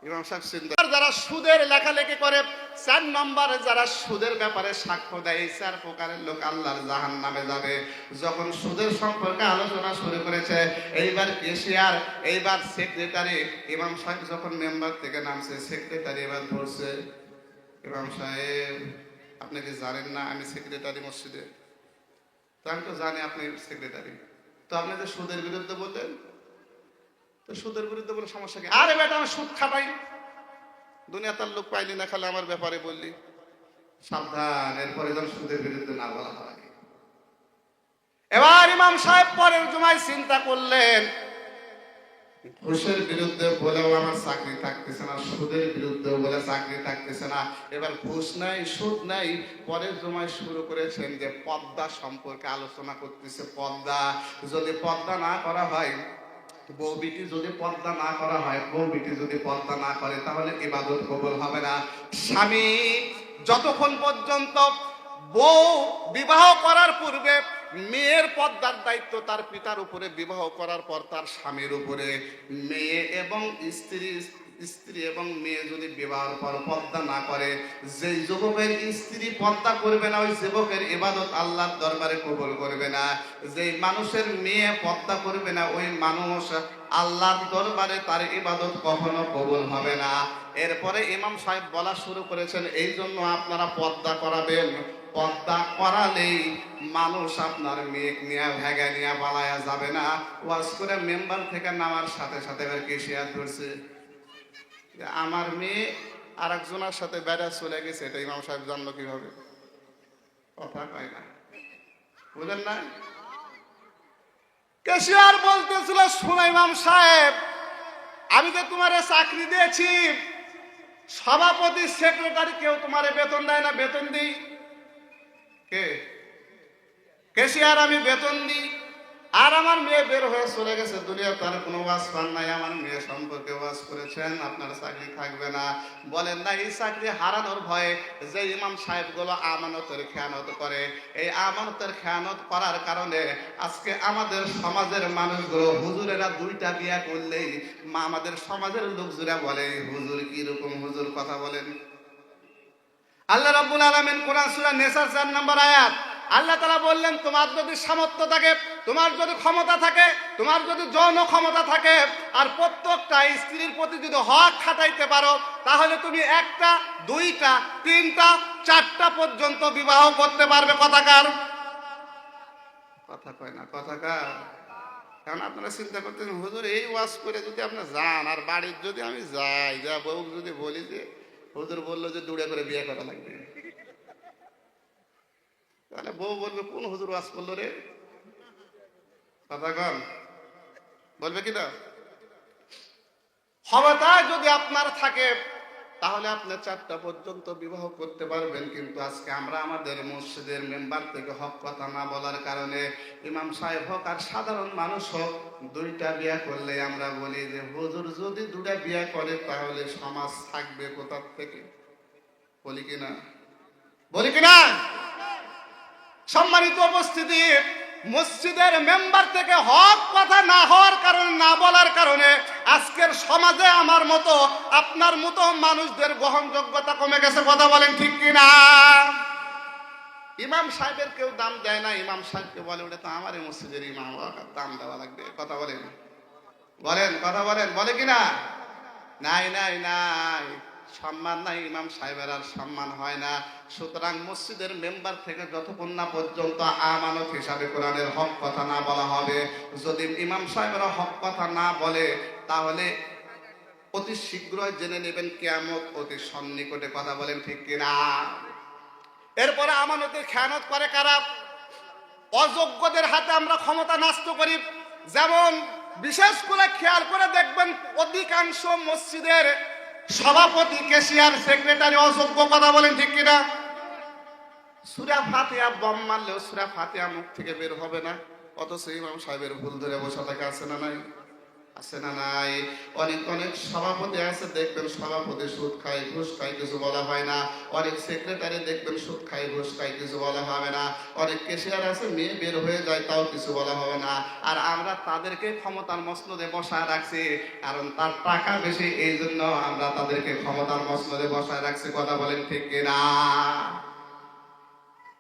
ইমাম সাহেব চিন্তা, যারা সুদের লেখালেখি করে, 4 নম্বরে যারা সুদের ব্যাপারে সাক্ষ্য দেয়, 4 প্রকারের লোক আল্লাহর জাহান্নামে যাবে। যখন সুদের সম্পর্কে আলোচনা শুরু করেছে, এইবার কেশিয়ার, এইবার সেক্রেটারি, ইমাম সাহেব যখন মেম্বার থেকে নামছে, সেক্রেটারি এবার ধরছে, ইমাম সাহেব আপনি কি জানেন না আমি সেক্রেটারি মসজিদে? তো আমি তো জানি আপনি সেক্রেটারি, তো আপনি যে সুদের বিরুদ্ধে বললেন, তো সুদের বিরুদ্ধে বলে সমস্যা কি? আরে বেটা আমি সুদ খাটাই, দুনিয়া তার লোক পাইলি না, খালি আমার ব্যাপারে বললি। সাবধান, এরপরে যেন সুদের বিরুদ্ধে না বলা হয়। এবার ইমাম সাহেব পরের জুমায় চিন্তা করলেন, ঘুষের বিরুদ্ধে বলেও আমার চাকরি থাকতেছে না, সুদের বিরুদ্ধে বলে চাকরি থাকতেছে না, এবার ঘুষ নাই সুদ নাই। পরের জমায় শুরু করেছেন যে পর্দা সম্পর্কে আলোচনা করতেছে। পর্দা যদি পর্দা না করা হয়, বউ বিটি যদি পর্দা না করা হয়, বউ বিটি যদি পর্দা না করে, তাহলে ইবাদত কবুল হবে না। স্বামী যতক্ষণ পর্যন্ত বউ বিবাহ করার পূর্বে মেয়ের পর্দার দায়িত্ব তার পিতার উপরে, বিবাহ করার পর তার স্বামীর উপরে। মেয়ে এবং স্ত্রী এবং মেয়ে যদি বিবাহের পর পর্দা না করে, যে যুবকের স্ত্রী পর্দা করবে না, ওই যুবকের ইবাদত আল্লাহর দরবারে কবুল করবে না। যে মানুষের মেয়ে পর্দা করবে না, ওই মানুষ আল্লাহর দরবারে তার ইবাদত কখনো কবুল হবে না। এরপরে ইমাম সাহেব বলা শুরু করেছেন, এই জন্য আপনারা পর্দা করাবেন। পর্দা করালেই মানুষ আপনার মেয়ে নিয়ে ভেগা নিয়ে পালায়া যাবে না। ওয়াজ করে মেম্বার থেকে নামার সাথে সাথে এবার কেশিয়ার ধরছে, আমার মেয়ে আর একজনের সাথে বেড়া চলে গেছে। এটা ইমাম সাহেব জানলো কিভাবে? কথা কয় না, বুঝলেন না? কেশিয়ার বলতেছিল, শোনো ইমাম সাহেব, আমি যে তোমারে চাকরি দিয়েছি, সভাপতি সেক্রেটারি কেউ তোমারে বেতন দেয় না? বেতন দিই কে? কেশিয়ার আমি বেতন দিই। আর আমার মেয়ে বের হয়ে চলে গেছে দুনিয়া, তার কোনো ওয়াজ পান নাই, আমার মেয়ে সম্পর্কে ওয়াজ করেছেন আপনার চাকরি থাকবে না। বলেন না এই চাকরি হারানোর ভয়ে যে ইমাম সাহেবগুলো আমানতের খেয়ানত করে, এই আমানতের খেয়ানত করার কারণে আজকে আমাদের সমাজের মানুষগুলো হুজুরেরা দুইটা বিয়া করলেই আমাদের সমাজের লোকজুরা বলে হুজুর কি রকম হুজুর, কথা বলেন। আল্লাহ রাব্বুল আলামিন কোরআন সূরা নিসা 4 নম্বর আয়াত আল্লাহ তাআলা বললেন, তোমার যদি সামর্থ্য থাকে, তোমার যদি ক্ষমতা থাকে, তোমার যদি যৌন ক্ষমতা থাকে, আর প্রত্যেকটা স্ত্রীর প্রতি যদি হক খাটাইতে পারো, তাহলে তুমি একটা, দুইটা, তিনটা, চারটা পর্যন্ত বিবাহ করতে পারবে। কথাকার কথা কয় না, কথাকার। কারণ আপনারা চিন্তা করতেছেন হুজুর এই ওয়াজ করে যদি আপনি যান, আর বাড়ির যদি আমি যাই, যা বউ যদি বলি যে হুজুর বললো যে দূরে করে বিয়ে করা লাগবে, তাহলে বউ বলবে কোন হুজুর ওয়াজ করলো রে, কথা কন, বলবে কি না? ক্ষমতা যদি আপনার থাকে তাহলে আপনি চারটা পর্যন্ত বিবাহ করতে পারবেন। কিন্তু আজকে আমরা আমাদের মসজিদের মেম্বার থেকে হক কথা না বলার কারণে ইমাম সাহেব হোক আর সাধারণ মানুষ হোক, দুইটা বিয়া করলে আমরা বলি যে হুজুর যদি দুটা বিয়া করে তাহলে সমাজ থাকবে কোথার থেকে, বলি কিনা, বলি কিনা? সম্মানিত উপস্থিতি, মসজিদের মেম্বার থেকে হক কথা না হওয়ার কারণে, না বলার কারণে আজকের সমাজে আমার মতো আপনার মতো মানুষদের গ্রহণযোগ্যতা কমে গেছে। কথা বলেন ঠিক কিনা? ইমাম সাহেবের কেউ দাম দেয় না, ইমাম সাহেবকে বলে ওটা তো আমারই মসজিদের ইমাম, দাম দেওয়া লাগবে। কথা বলেন, বলেন, কথা বলেন, বলে কিনা? নাই নাই নাই, সম্মান নাই, ইমাম সাহেবের আর সম্মান হয় না। সুতরাং মসজিদের মেম্বার থেকে যতক্ষণ না পর্যন্ত আমানত হিসাবে কোরআনের হক কথা না বলা হবে, যদি ইমাম সাহেবেরা হক কথা না বলে, তাহলে অতি শীঘ্রই জেনে নেবেন কিয়ামত অতি সন্নিকটে। কথা বলেন ঠিক কিনা? এরপরে আমানতের খেয়ানত করে কারা? অযোগ্যদের হাতে আমরা ক্ষমতা নষ্ট করি। যেমন বিশেষ করে খেয়াল করে দেখবেন অধিকাংশ মসজিদের সভাপতি, ক্যাশিয়ার, সেক্রেটারি অযোগ্য। কথা বলেন ঠিক কিনা? সূরা ফাতিহা বম মারলেও সূরা ফাতিহা মুখ থেকে বের হবে না, অথচ ইমাম সাহেবের ভুল ধরে বসে থাকে। আছে না নাই? আছে না নাই? অনেক অনেক সভাপতি আছে দেখবেন, সভাপতি সুদ খায়, ঘুষ খায়, কিছু বলা হয় না। অনেক সেক্রেটারি দেখবেন সুদ খায়, ঘুষ খায়, কিছু বলা হবে না। অনেক ক্যাশিয়ার আছে মেয়ে বের হয়ে যায়, তাও কিছু বলা হবে না। আর আমরা তাদেরকে ক্ষমতার মসনদে বসায় রাখছি, কারণ তার টাকা বেশি, এই জন্য আমরা তাদেরকে ক্ষমতার মসনদে বসায় রাখছি। কথা বলেন ঠিক কিনা?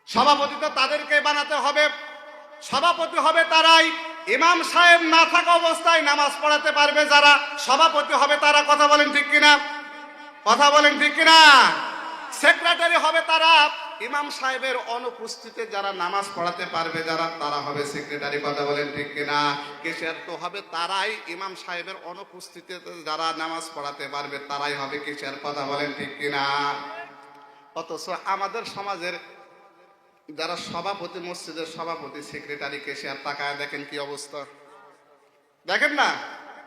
সভাপতি তো তাদেরকে বানাতে হবে, সভাপতি হবে তারাই। ইমাম সাহেব না থাকা অবস্থায় নামাজ পড়াতে পারবে যারা, সভাপতি হবে তারা। কথা বলেন ঠিক কিনা? কথা বলেন ঠিক কিনা? সেক্রেটারি হবে তারা, ইমাম সাহেবের অনুপস্থিতিতে যারা নামাজ পড়াতে পারবে যারা, তারা হবে সেক্রেটারি। কথা বলেন ঠিক কিনা? ক্যাশিয়ার তো হবে তারাই, ইমাম সাহেবের অনুপস্থিতিতে যারা নামাজ পড়াতে পারবে তারাই হবে ক্যাশিয়ার। কথা বলেন ঠিক কিনা? অথচ আমাদের সমাজের যারা সভাপতি, মসজিদের সভাপতি, সেক্রেটারি, ক্যাশিয়ার, তাকায় দেখেন কি অবস্থা। দেখেন না?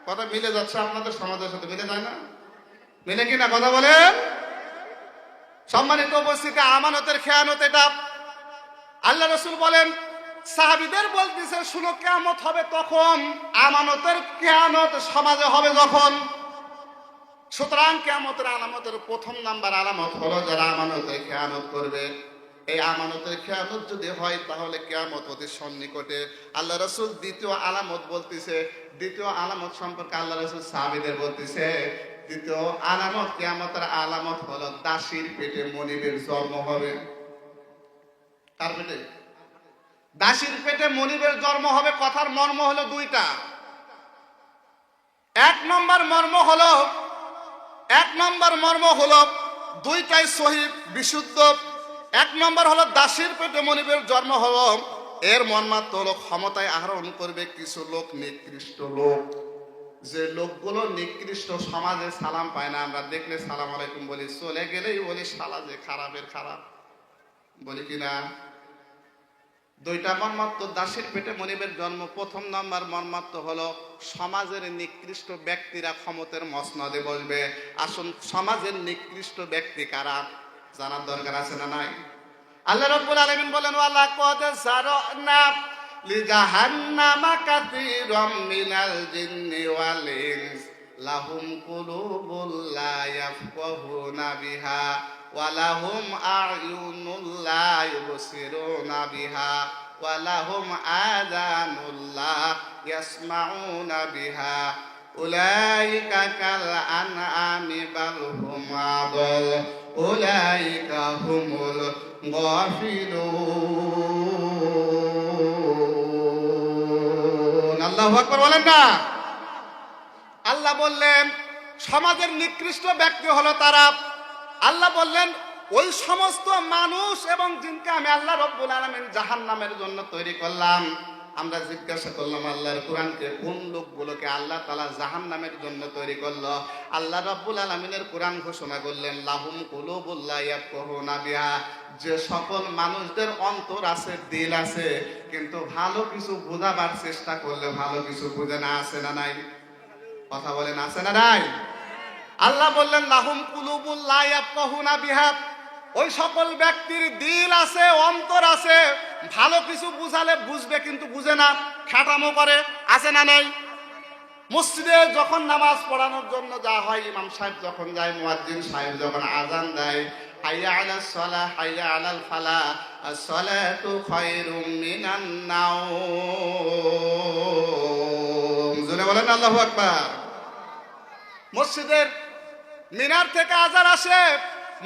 কথা মিলে যাচ্ছে আপনাদের সমাজের সাথে, মিলে যায় না? মিলে কিনা? কথা বলেন। সম্মানিত উপস্থিতি, আমানতের খেয়ানত এটা। আল্লাহ রাসূল বলেন, সাহাবীদের বলতেছে শুনো, কিয়ামত হবে তখন, আমানতের খেয়ানত সমাজে হবে যখন। সুতরাং কিয়ামতের আলামতের প্রথম নাম্বার আলামত হলো যারা আমানতের খেয়ানত করবে। এই আমানতের খেয়ানত যদি হয় তাহলে কিয়ামত অতি সন্নিকটে। আল্লাহ রাসূল দ্বিতীয় আলামত বলতেছে, দ্বিতীয় আলামত সম্পর্কে আল্লাহ রাসূল সাহাবীদের বলতেছে, দ্বিতীয় আলামত, কিয়ামতের আলামত হলো দাসীর পেটে মনিবের জন্ম হবে। কার পেটে? দাসীর পেটে মনিবের জন্ম হবে। কথার মর্ম হলো দুইটা। এক নম্বর মর্ম হলো দুইটাই সহিহ বিশুদ্ধ। এক নম্বর হলো দাসীর পেটে মনিবের জন্ম হলো, এর মর্মার্থ হলো ক্ষমতায় আহরণ করবে কিছু লোক, নিকৃষ্ট লোক। যে লোকগুলো নিকৃষ্ট, সমাজে সালাম পায় না, আমরা দেখলে সালাম আলাইকুম বলি, চলে গেলেই বলি শালা যে খারাপের খারাপ, বলি কিনা? দুইটা মর্মার্থ দাসীর পেটে মনিবের জন্ম। প্রথম নম্বর মর্মার্থ হলো সমাজের নিকৃষ্ট ব্যক্তিরা ক্ষমতার মসনদে বসবে। আসুন, সমাজের নিকৃষ্ট ব্যক্তি কারা জানার দরকার আছে না নাই? আল্লাহ রাব্বুল আলামিন বলেন, ওয়ালাকাদ যারানা লিজাহান্নামা কাসীরাম মিনাল জিন্নি ওয়াল ইনস লাহুম কুলুবুল লা ইয়াফকাহুনা বিহা ওয়া লাহুম আ'য়ুনুল লা ইউবসিরুনা বিহা ওয়া লাহুম আযানুল লা ইয়াসমাউনা বিহা উলাইকা কাল আনআমি বাল হুম আদাল উলাইকা হুমুল গাফিলুন। আল্লাহু আকবার বলেন না। আল্লাহ বললেন সমাজের নিকৃষ্ট ব্যক্তি হলো তারা। আল্লাহ বললেন ওই সমস্ত মানুষ এবং জিনকে আমি আল্লাহ রব্বুল আলামিন জাহান্নামের জন্য তৈরি করলাম। আমরা জিজ্ঞাসা করলাম আল্লাহর কোরআনকে, কোন লোকগুলোকে আল্লাহ তাআলা জাহান্নামের জন্য তৈরি করলো? আল্লাহ রব্বুল আলামিনের কোরআন ঘোষণা করলেন লাহুম কুলুবুল লা ইয়াফকাহুনা বিহা, যে সকল মানুষদের অন্তর আছে, দিল আছে, কিন্তু ভালো কিছু বোঝাবার চেষ্টা করলে ভালো কিছু বুঝে না। আছে না নাই? কথা বলেন আছে না নাই? আল্লাহ বললেন লাহুম কুলুবুল লা ইয়াফকাহুনা বিহা, ওই সকল ব্যক্তির দিল আছে, অন্তর আছে, ভালো কিছু বুঝালে বুঝবে কিন্তু বুঝে না, খাটামো করে। আছে না নাই? মসজিদে যখন নামাজ পড়ানোর জন্য যা হয়, ইমাম সাহেব যখন যায়, মুয়াজ্জিন সাহেব যখন আযান দেয়, হাইয়া আলাস সালাহ হাইয়া আলাল ফালাহ আস-সালাতু খায়রুম মিনান নাওম। জোরে বলেন আল্লাহু আকবার। মসজিদের মিনার থেকে আযান আসে,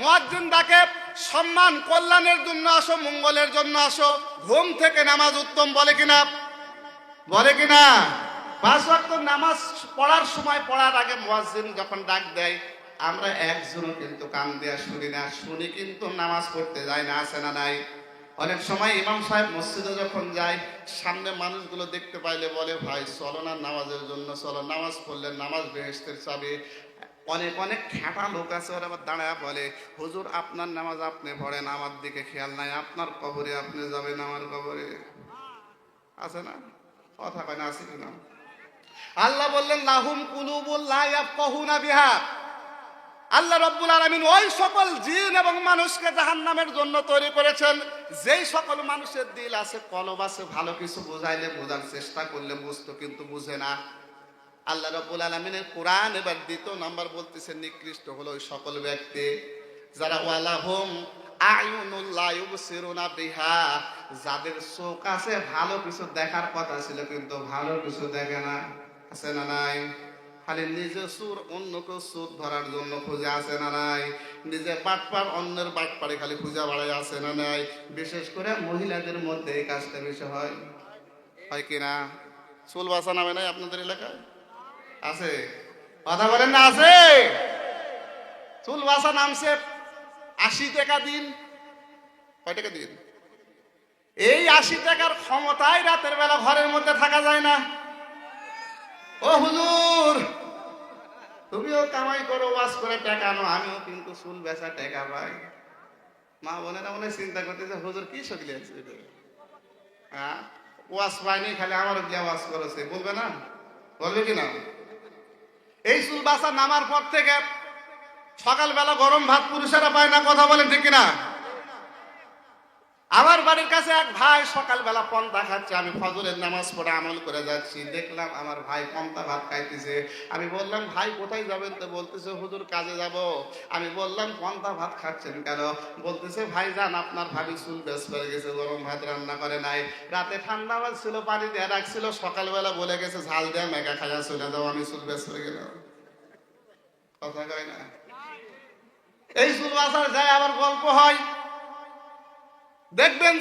মুয়াজ্জিন ডাকে সম্মান কল্যাণের জন্য আসো, মঙ্গলের জন্য আসো। ঘুম থেকে নামাজ উত্তম, বলে কিনা? বলে কিনা? 5 ওয়াক্ত নামাজ পড়ার সময়, পড়ার আগে মুয়াজ্জিন যখন ডাক দেয়, আমরা একজনও কিন্তু কান দেয়া শুনি না, শুনি কিন্তু নামাজ পড়তে যায় না। আছে না নাই? অনেক সময় ইমাম সাহেব মসজিদে যখন যায়, সামনে মানুষগুলো দেখতে পাইলে বলে ভাই চলো না নামাজের জন্য, চলো নামাজ পড়লে নামাজ বেহেশতের চাবি। অনেক অনেক খ্যাটা লোক আছে, ওরা আবার দাঁড়ায় বলে হুজুর আপনার নামাজ আপনি পড়েন, আমার দিকে খেয়াল নাই, আপনার কবরে আপনি যাবেন, আমার কবরে। আছে না? কথা কয় না? আছে কিনা? আল্লাহ বললেন লাহুম কুলুবুল লা ইয়াফকাহুনা বিহা। আল্লাহ রব্বুল আলামিন ওই সকল জিন এবং মানুষকে জাহান্নামের জন্য তৈরি করেছেন যেই সকল মানুষের দিল আছে, কলব আছে, ভালো কিছু বোঝাইলে বোঝার চেষ্টা করলে বুঝতো কিন্তু বুঝে না। আল্লাহ রাব্বুল আলামিনের কোরআন এবার 2 নাম্বার বলতেছে নিকৃষ্ট হলো ওই সকল ব্যক্তি যারা ওয়ালাহুম আয়ুনুল লা ইউবসিরুনা বিহা, যাদের চোখ আছে, ভালো কিছু দেখার কথা ছিল কিন্তু ভালো কিছু দেখে না। আছে না নাই? খালি নিজে সুর, অন্যকে সুর ধরার জন্য খুঁজে। আছে না নাই? নিজে বাটপার, অন্যের বাটপারে খালি খুঁজে বাড়ায়। আছে না নাই? বিশেষ করে মহিলাদের মধ্যে এই কাজটা বেশি হয়। হয় কিনা? চুল বাঁচা নামে নাই আপনাদের এলাকায়? আছে? কথা বলেন না? আছে? চুল বাঁচা নামছে 80 টাকা দিন। কয় টাকা দিন? এই 80 টাকার ক্ষমতায় রাতের বেলা ঘরের মধ্যে থাকা যায় না। ও হুজুর, তুমিও কামাই করো, ওয়াজ করে টাকা আনো, আমিও কিন্তু চুল বেচা টাকা পাই। মা বোনেরা মনে চিন্তা করতেছে হুজুর কি শক্তি আছে, হ্যাঁ ওয়াজ পাইনি, খালি আমার গিয়া ওয়াজ করেছে, বলবে না? বলবে কিনা? এই চুল বাঁচা নামার পর থেকে সকালবেলা গরম ভাত পুরুষেরা পায় না। কথা বলেন ঠিক কিনা? আমার বাড়ির কাছে এক ভাই সকালবেলা পন্তা খাচ্ছে, আমি ফজরের নামাজ পড়ে আমল করে যাচ্ছি, দেখলাম আমার ভাই পন্তা ভাত খাইতেছে। আমি বললাম ভাই কোথায় যাবেন? তো বলতেছে হুজুর কাজে যাব। আমি বললাম পন্তা ভাত খাচ্ছেন কেন? বলতেছে ভাই যান আপনার ভাবি চুল বেশ করে গেছে, গরম ভাত রান্না করে নাই, রাতে ঠান্ডা ভাত ছিল পানি দিয়ে রাখছিল, সকালবেলা বলে গেছে ঝাল দিয়ে মেঘা খাইয়া চলে যাও, আমি চুল বেশ করে গেলাম। কথা কয় না? এই চুল বাঁচার যায় আবার গল্প হয়। দেখবেন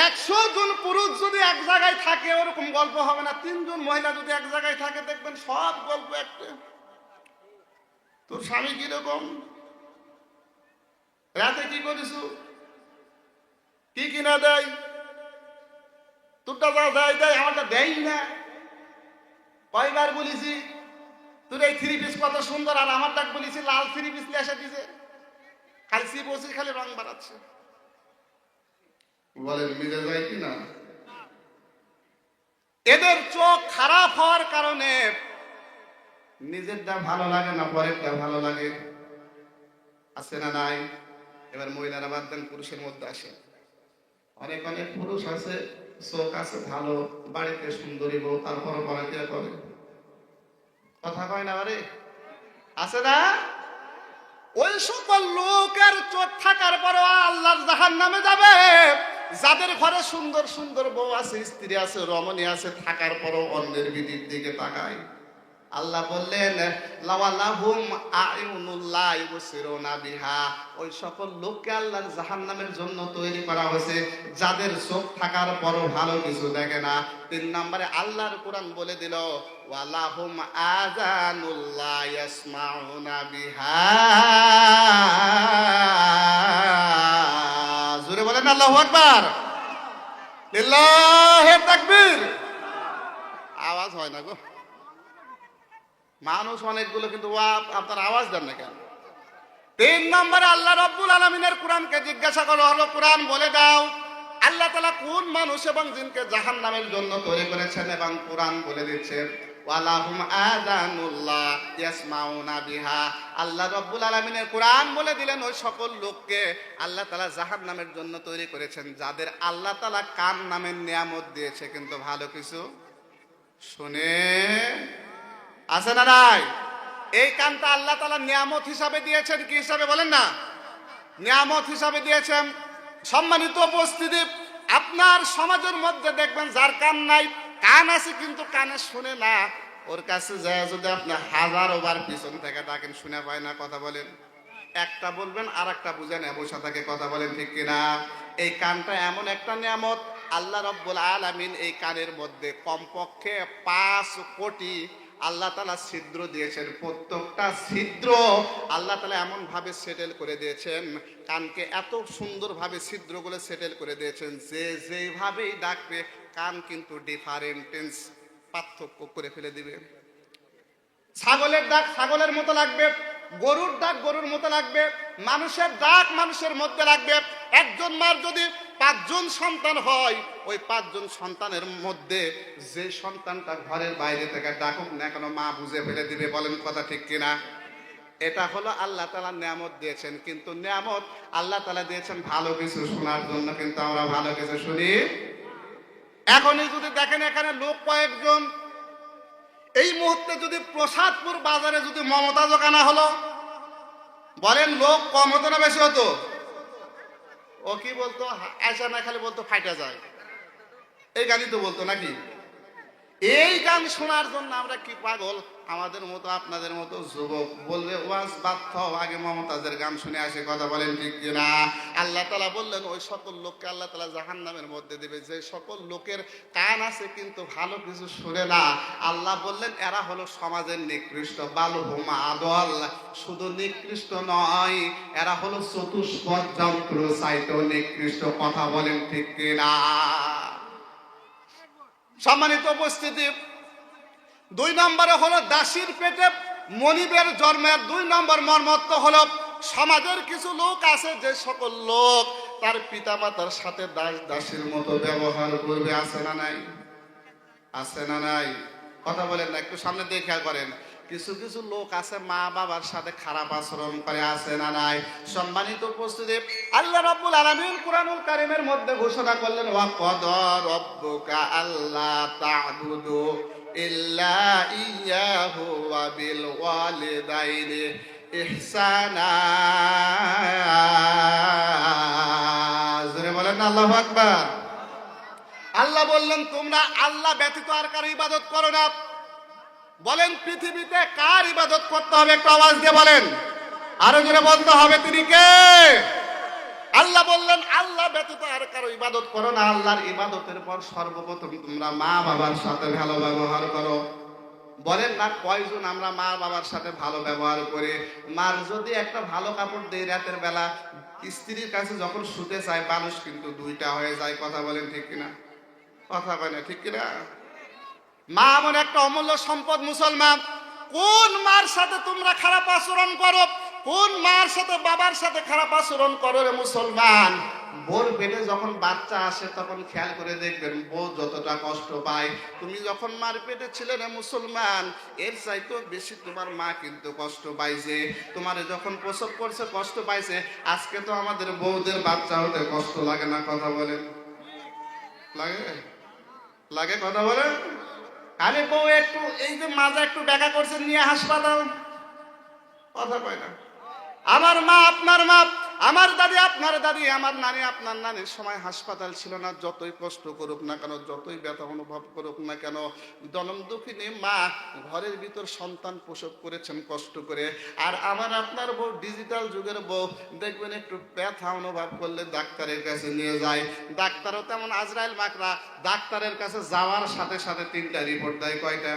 100 জন পুরুষ যদি এক জায়গায় থাকে ওরকম গল্প হবে না। 3 জন মহিলা যদি এক জায়গায় থাকে দেখবেন সব গল্প একটা। তোর স্বামী কিরকম, রাতে কি করিস, কি কিনা দেয়, তোরটা যা দেয় দেয়, আমারটা দেয় না। কয়বার বলেছি তোর এই 3 পিস কত সুন্দর, আর আমার ডাক বলেছি লাল 3 পিস এসে দিছে, খালি বসে খালি রং বাড়াচ্ছে। বলেন মিলে যায় কিনা? এদের চোখ খারাপ হওয়ার কারণে নিজেরটা ভালো লাগে না, পরেরটা ভালো লাগে। আছে না নাই? এবার মহিলারা বাদ দেন, পুরুষের মধ্যে আসে। অনেক অনেক পুরুষ আছে, চোখ আছে ভালো, বাড়িতে সুন্দরী বউ, তারপর পড়াশোনা করে, কথা কয় না বারে, আছে না? ওই সকল লোকের চোখ থাকার পরও আল্লাহর জাহান্নামে যাবে যাদের ঘরে সুন্দর সুন্দর বউ আছে, স্ত্রী আছে, রমণী আছে, থাকার পরও অন্যের বিবির দিকে তাকায়। আল্লাহ বললেন লাওয়ালাহুম আয়ুনুল্লাহ ইউবসিরুনা বিহা, ওই সকল লোককে আল্লাহর জাহান্নামের জন্য তৈরি করা হয়েছে যাদের চোখ থাকার পরও ভালো কিছু দেখে না। 3 নম্বরে আল্লাহর কোরআন বলে দিল ওয়ালাহুম আযানুল্লাহ ইয়াসমাউনা বিহা, জোরে বলেন আল্লাহু আকবার, লিল্লাহি তাকবীর। আওয়াজ হয় না গো, মানুষ অনেকগুলো, কিন্তু আপনার আওয়াজ দেন না কেন? 3 নম্বরে আল্লাহ রাব্বুল আলামিনের কোরআনকে জিজ্ঞাসা করা হলো, কোরআন বলে দাও আল্লাহ তাআলা কোন মানুষ এবং জিনকে জাহান্নামের জন্য তৈরি করেছেন, এবং কোরআন বলে দিচ্ছে ওয়ালাহুম আযানুল্লাহ ইয়াসমাউনা বিহা, আল্লাহ রাব্বুল আলামিনের কোরআন বলে দিলেন ওই সকল লোককে আল্লাহ তাআলা জাহান্নামের জন্য তৈরি করেছেন যাদের আল্লাহ তাআলা কান নামের নিয়ামত দিয়েছে কিন্তু ভালো কিছু শুনে, আছে না নাই? এই কানটা আল্লাহ তাআলা নিয়ামত হিসাবে দিয়েছেন, কি হিসাবে বলেন না? নিয়ামত হিসাবে দিয়েছেন। সম্মানিত উপস্থিতি, আপনার সমাজের মধ্যে দেখবেন যার কান নাই, কান আছে কিন্তু কানে শুনে না, ওর কাছে যায় যদি আপনি 1000 বার পিছন থেকে ডাকেন শুনে পায় না, কথা বলেন। একটা বলবেন আর একটা বুঝে না, বসে থাকে, কথা বলেন ঠিক কিনা? এই কানটা এমন একটা নিয়ামত, আল্লাহ রাব্বুল আলামিন এই কানের মধ্যে কমপক্ষে 5 কোটি আল্লাহ তাআলা ছিদ্র দিয়েছেন। প্রত্যেকটা ছিদ্র আল্লাহ তাআলা এমন ভাবে সেটেল করে দিয়েছেন, কানকে এত সুন্দরভাবে ছিদ্রগুলো সেটেল করে দিয়েছেন যে যেভাবেই ডাকবে কান কিন্তু ডিফারেন্টেন্স পার্থক্য করে ফেলে দিবে। ছাগলের ডাক ছাগলের মতো লাগবে, গরুর ডাক গরুর মতো লাগবে, মানুষের ডাক মানুষের মধ্যে লাগবে। একজন মার যদি 5 জন সন্তান হয়, ওই 5 জন সন্তানের মধ্যে যে সন্তানটা ঘরের বাইরে থেকে ডাকুক না কেন মা বুঝে ফেলে দিবে, বলেন কথা ঠিক কিনা? এটা হলো আল্লাহ তাআলা নিয়ামত দিয়েছেন, কিন্তু নিয়ামত আল্লাহ তাআলা দিয়েছেন ভালো কিছু শোনার জন্য, কিন্তু আমরা ভালো কিছু শুনি। এখনই যদি দেখেন এখানে লোক কয়েকজন, এই মুহূর্তে যদি প্রসাদপুর বাজারে যদি মমতা দোকানা হলো, বলেন লোক কম হতো না বেশি হতো? ও কি বলতো, আয়সা না খালি বলতো ফাইটা যায়, এই গানই তো বলতো নাকি? এই গান শোনার জন্য আমরা কি পাগল? আমাদের মতো আপনাদের মতো যুবক বলবে ওয়াজ বাদ থাও, আগে মমতাজের গান শুনে আসে, কথা বলেন ঠিক কিনা? আল্লাহ তাআলা বললেন ওই সকল লোককে আল্লাহ তাআলা জাহান্নামের মধ্যে দিবে যে সকল লোকের কান আছে কিন্তু ভালো কিছু শুনে না। আল্লাহ বললেন এরা হলো সমাজের নিকৃষ্ট, বালহুম আদল, শুধু নিকৃষ্ট নয়, এরা হলো চতুষ্পদ যন্ত্র চাইতেও নিকৃষ্ট, কথা বলেন ঠিক কিনা? সম্মানিত উপস্থিতি, 2 নম্বরে হলো দাসীর পেটে মনিবের জন্মের 2 নম্বর মর্মত্ব হলো সমাজের কিছু লোক আছে যে সকল লোক তার পিতামাতার সাথে দাস দাসীর মতো ব্যবহার করবে, আছে না নাই? আছে না নাই? কথা বলেন না, একটু সামনে দিয়ে খেয়াল করেন। কিছু কিছু লোক আছে মা বাবার সাথে খারাপ আচরণ করে, আছে না নাই? সম্মানিত উপস্থিতি, আল্লাহ রাব্বুল আলামিন কুরআনুল কারীমের মধ্যে ঘোষণা করলেন ওয়া ক্বাদা রাব্বুকা আল্লা তা'বুদু ইল্লা ইয়্যাহু ওয়া বিল ওয়ালিদাইনি ইহসানা, জোরে বলেন আল্লাহু আকবার। আল্লাহ বললেন তোমরা আল্লাহ ব্যতীত আর কারো ইবাদত করো না। বলেন পৃথিবীতে কার ইবাদত করতে হবে? একটু আওয়াজ দিয়ে বলেন, আরো জোরে বলতে হবে, তিনি কে? আল্লাহ বললেন আল্লাহ ব্যতীত আর কারো ইবাদত করো না। আল্লাহর ইবাদতের পর সর্বপ্রথম তোমরা মা বাবার সাথে ভালো ব্যবহার করো। বলেন না কয়জন আমরা মা বাবার সাথে ভালো ব্যবহার করি? মার যদি একটা ভালো কাপড় দেই রাতের বেলা, স্ত্রীর কাছে যখন শুতে চায় মানুষ কিন্তু 2টা হয়ে যায়, কথা বলেন ঠিক কিনা? কথা বলেন ঠিক কিনা? মা এমন একটা অমূল্য সম্পদ মুসলমান। কোন মার সাথে তোমরা খারাপ আচরণ করো, কোন মার সাথে বাবার সাথে খারাপ আচরণ করো রে মুসলমান? বোর পেটে যখন বাচ্চা আসে তখন খেয়াল করে দেখবেন বউ যতটা কষ্ট পায়, তুমি যখন মার পেটে ছিলে রে মুসলমান, এর চাইতেও বেশি তোমার মা কিন্তু কষ্ট পাইছে। তোমার যখন প্রসব করছে কষ্ট পাইছে, আজকে তো আমাদের বউদের বাচ্চা হতে কষ্ট লাগে না, কথা বলেন। লাগে লাগে কথা বলে। আরে বউ একটু এই যে মাজা একটু দেখা করছে নিয়ে হাসপাতাল, কথা কয় না। আমার মা আপনার মা, আমার দাদি আপনার দাদি, আমার নানি আপনার নানির সময় হাসপাতাল ছিল না। যতই কষ্ট করুক না কেন, যতই ব্যথা অনুভব করুক না কেন, জনম দুঃখিনী মা ঘরের ভিতর সন্তান প্রসব করেছেন কষ্ট করে। আর আমার আপনার বউ ডিজিটাল যুগের বউ, দেখবেন একটু ব্যথা অনুভব করলে ডাক্তারের কাছে নিয়ে যায়। ডাক্তারও তেমন আজরাইল মাকড়া, ডাক্তারের কাছে যাওয়ার সাথে সাথে 3টা রিপোর্ট দেয়। কয়টা?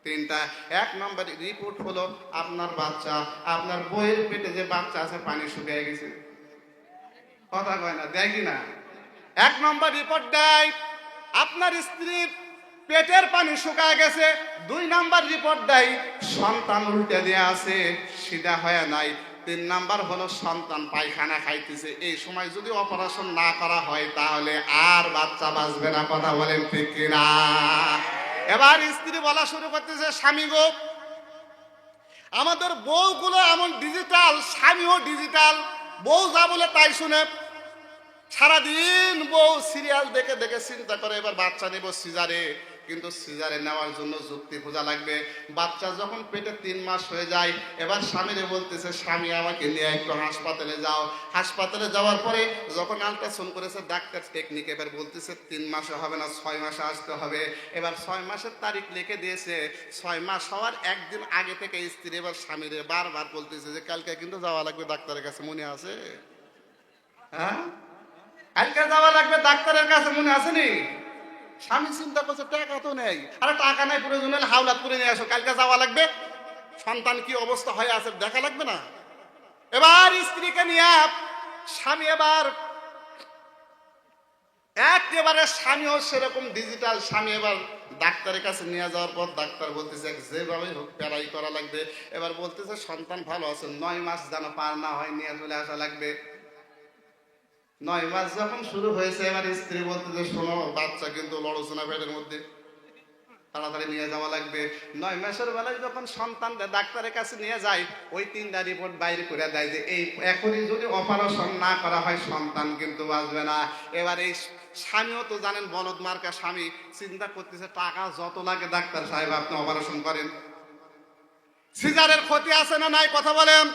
3টা। 1 নম্বর রিপোর্ট হলো আপনার বাচ্চা, আপনার বইয়ের পেটে যে বাচ্চা আছে পানি শুকিয়ে গেছে, কথা কয় না, দেয় কি না? 1 নম্বর রিপোর্ট দেয় আপনার স্ত্রীর পেটের পানি শুকায় গেছে। 2 নম্বর রিপোর্ট দেয় সন্তান উল্টে দিয়ে আছে, সিধা হয়ে নাই। 3 নাম্বার হলো সন্তান পায়খানা খাইতেছে। এই সময় যদি অপারেশন না করা হয় তাহলে আর বাচ্চা বাঁচবে না, কথা বলেন ঠিক কিনা? এবার স্ত্রী বলা শুরু করতেছে, স্বামী গো, আমাদের বউগুলো এমন ডিজিটাল, স্বামীও ডিজিটাল, বউ যা বলে তাই শুনে। সারাদিন বউ সিরিয়াল দেখে দেখে চিন্তা করে এবার বাচ্চা নেব সিজারে, কিন্তু সিজারে নেওয়ার জন্য যুক্তি খোঁজা লাগবে। বাচ্চা যখন পেটে 3 মাস হয়ে যায়, এবার স্বামীরে বলতেছে, স্বামী আমাকে নিয়ে একটু হাসপাতালে যাও। হাসপাতালে যাওয়ার পরে যখন আল্ট্রাসাউন্ড করেছে ডাক্তার টেকনিক, এবার বলতেছে 3 মাসে হবে না, 6 মাসে আসতে হবে। এবার 6 মাসের তারিখ লিখে দিয়েছে। 6 মাস হওয়ার একদিন আগে থেকে স্ত্রী এবার স্বামীরে বারবার বলতেছে যে কালকে কিন্তু যাওয়া লাগবে ডাক্তারের কাছে, মনে আছে? হ্যাঁ, কালকে যাওয়া লাগবে ডাক্তারের কাছে, মনে আসেনি? স্বামী চিন্তা করছে টাকা তো নেই, আরে টাকা নাই, প্রয়োজন হলে হাওলাত করে নিয়ে আসো, কালকে যাওয়া লাগবে, সন্তান কি অবস্থা হয়ে আছে দেখা লাগবে না? এবার স্ত্রীকে নিয়ে স্বামী এবার একেবারে, স্বামীও সেরকম ডিজিটাল, স্বামী এবার ডাক্তারের কাছে নিয়ে যাওয়ার পর ডাক্তার বলতেছে যেভাবে হোক প্যারাই করা লাগবে। এবার বলতেছে সন্তান ভালো আছে, 9 মাস যেন পার না হয়, নিয়ে চলে আসা লাগবে। 9 মাস যখন শুরু হয়েছে, এবার স্ত্রী বলতেছে শোনো, বাচ্চা কিন্তু লড়ছনা পেটের মধ্যে, তাড়াতাড়ি নিয়ে যাওয়া লাগবে। 9 মাসের বেলায় যখন সন্তান ডাক্তারের কাছে নিয়ে যায়, ওই 3টা রিপোর্ট বাইরে করে দেয় যে এই এখনই যদি অপারেশন না করা হয় সন্তান কিন্তু বাঁচবে না। এবার এই স্বামীও তো জানেন বলদ মার্কা স্বামী, চিন্তা করতেছে টাকা যত লাগে ডাক্তার সাহেব আপনি অপারেশন করেন। সিজারের ক্ষতি আছে না নাই, কথা বলেন?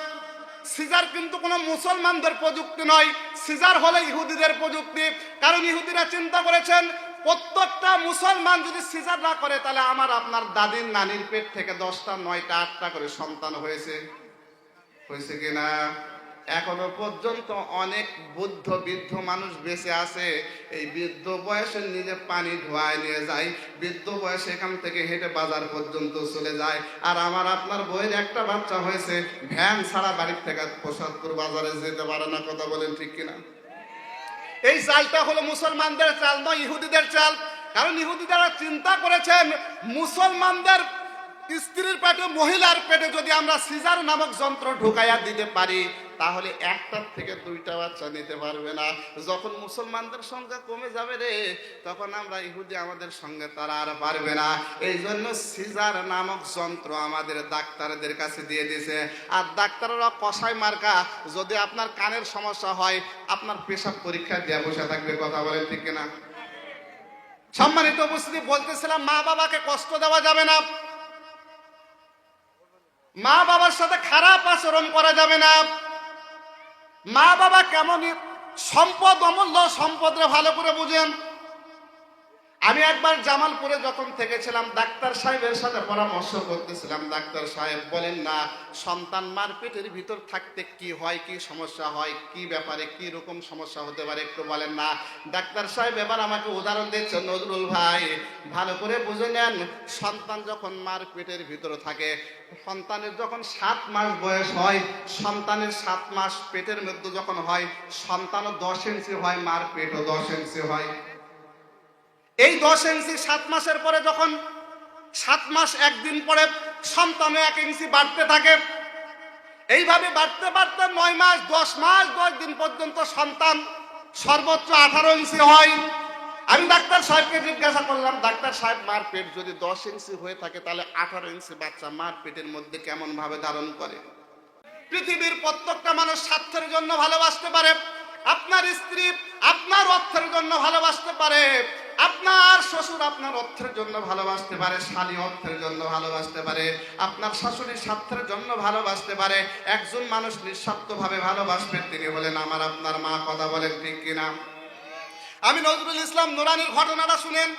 সিজার কিন্তু কোনো মুসলমানদের প্রযুক্তি নয়, সিজার হলো ইহুদিদের প্রযুক্তি। কারণ ইহুদিরা চিন্তা করেছেন প্রত্যেকটা মুসলমান যদি সিজার না করে তাহলে আমার আপনার দাদির নানির পেট থেকে 10টা 9টা 8টা করে সন্তান হয়েছে কিনা? এখনো পর্যন্ত অনেক বৃদ্ধ মানুষ বেঁচে আছে, এই বৃদ্ধ বয়সে নিজে পানি ধোয়ায় নিয়ে যায়, বৃদ্ধ বয়সে এখান থেকে হেঁটে বাজার পর্যন্ত চলে যায়। আর আমার আপনার বইয়ের একটা বাচ্চা হয়েছে, ভ্যান ছাড়া বাড়ির থেকে প্রসাদপুর বাজারে যেতে পারে না, কথা বলেন ঠিক কিনা? এই চালটা হলো মুসলমানদের চাল নয়, ইহুদিদের চাল। কারণ ইহুদিরা চিন্তা করেছেন মুসলমানদের স্ত্রীর পেটে, মহিলার পেটে যদি আমরা সিজার নামক যন্ত্র ঢুকাইয়া দিতে পারি তাহলে 1টার থেকে 2টা বাচ্চা নিতে পারবে না। যখন মুসলমানদের সংখ্যা কমে যাবে রে, তখন আমরা ইহুদি আমাদের সঙ্গে তারা আর পারবে না। এই জন্য সিজার নামক যন্ত্র আমাদের ডাক্তারদের কাছে দিয়ে দিয়েছে। আর ডাক্তাররা কষাই মার্কা, যদি আপনার কানের সমস্যা হয় আপনার পেশাব পরীক্ষা দিয়ে বসে থাকবে, কথা বলেন ঠিক কিনা? সম্মানিত উপস্থিতি, বলতেছিলাম মা বাবাকে কষ্ট দেওয়া যাবে না, মা বাবার সাথে খারাপ আচরণ করা যাবে না। মা বাবা কেমন সম্পদ, অমূল্য সম্পদরে ভালো করে বুঝেন। আমি একবার জামালপুরে যখন থেকেছিলাম ডাক্তার সাহেবের সাথে পরামর্শ করতেছিলাম। ডাক্তার সাহেব বলেন না সন্তান মার পেটের ভিতর থাকতে কি হয়, কি সমস্যা হয়, কি ব্যাপারে কি রকম সমস্যা হতে পারে একটু বলেন না। ডাক্তার সাহেব এবার আমাকে উদাহরণ দিচ্ছেন, নজরুল ভাই ভালো করে বুঝে নেন, সন্তান যখন মার পেটের ভিতরে থাকে, সন্তানের যখন 7 মাস বয়স হয়, সন্তানের 7 মাস পেটের মধ্যে যখন হয়, সন্তানও 10 ইঞ্চি হয়, মার পেটও 10 ইঞ্চি হয়। এই 10 ইঞ্চি 7 মাসের পরে যখন 7 মাস 1 দিন পরে সন্তানও 1 ইঞ্চি বাড়তে থাকে। এইভাবে বাড়তে বাড়তে 9 মাস 10 মাস 10 দিন পর্যন্ত সন্তান সর্বোচ্চ 18 ইঞ্চি হয়। আমি ডাক্তার সাহেবকে জিজ্ঞাসা করলাম, ডাক্তার সাহেব মার পেট যদি 10 ইঞ্চি হয়ে থাকে তাহলে 18 ইঞ্চি বাচ্চা মার পেটের মধ্যে কেমন ভাবে ধারণ করে? পৃথিবীর প্রত্যেকটা মানুষ স্বার্থের জন্য ভালোবাসতে পারে, আপনার স্ত্রী আপনার অর্থের জন্য ভালোবাসতে পারে, আপনার শ্বশুর আপনার অর্থের জন্য ভালোবাসতে পারে, স্বামী অর্থের জন্য ভালোবাসতে পারে, আপনার শাশুড়ি স্বার্থের জন্য ভালোবাসতে পারে। একজন মানুষ নিঃস্বার্থভাবে ভালোবাসবেন, তিনি হলেন আমার আপনার মা। কথা বলেন ঠিক কিনা? আমি নজরুল ইসলাম নুরানির ঘটনাটা শুনেন।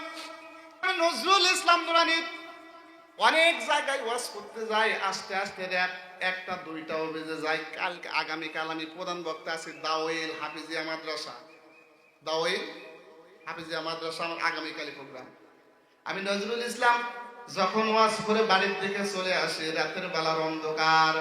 নজরুল ইসলাম নুরানি অনেক জায়গায় ওয়াজ করতে যায়, আস্তে আস্তে রাত একটা দুইটাও বেজে যায়। কালকে আগামীকাল আমি প্রধান বক্তা আছি দাওয়েল হাফিজিয়া মাদ্রাসা, দাওয়েল হাফিজিয়া মাদ্রাসা আমার আগামীকালই প্রোগ্রাম। আমি নজরুল ইসলাম যখন ওয়াজ করে বাড়ির দিকে চলে আসি, রাতের বেলার অন্ধকার,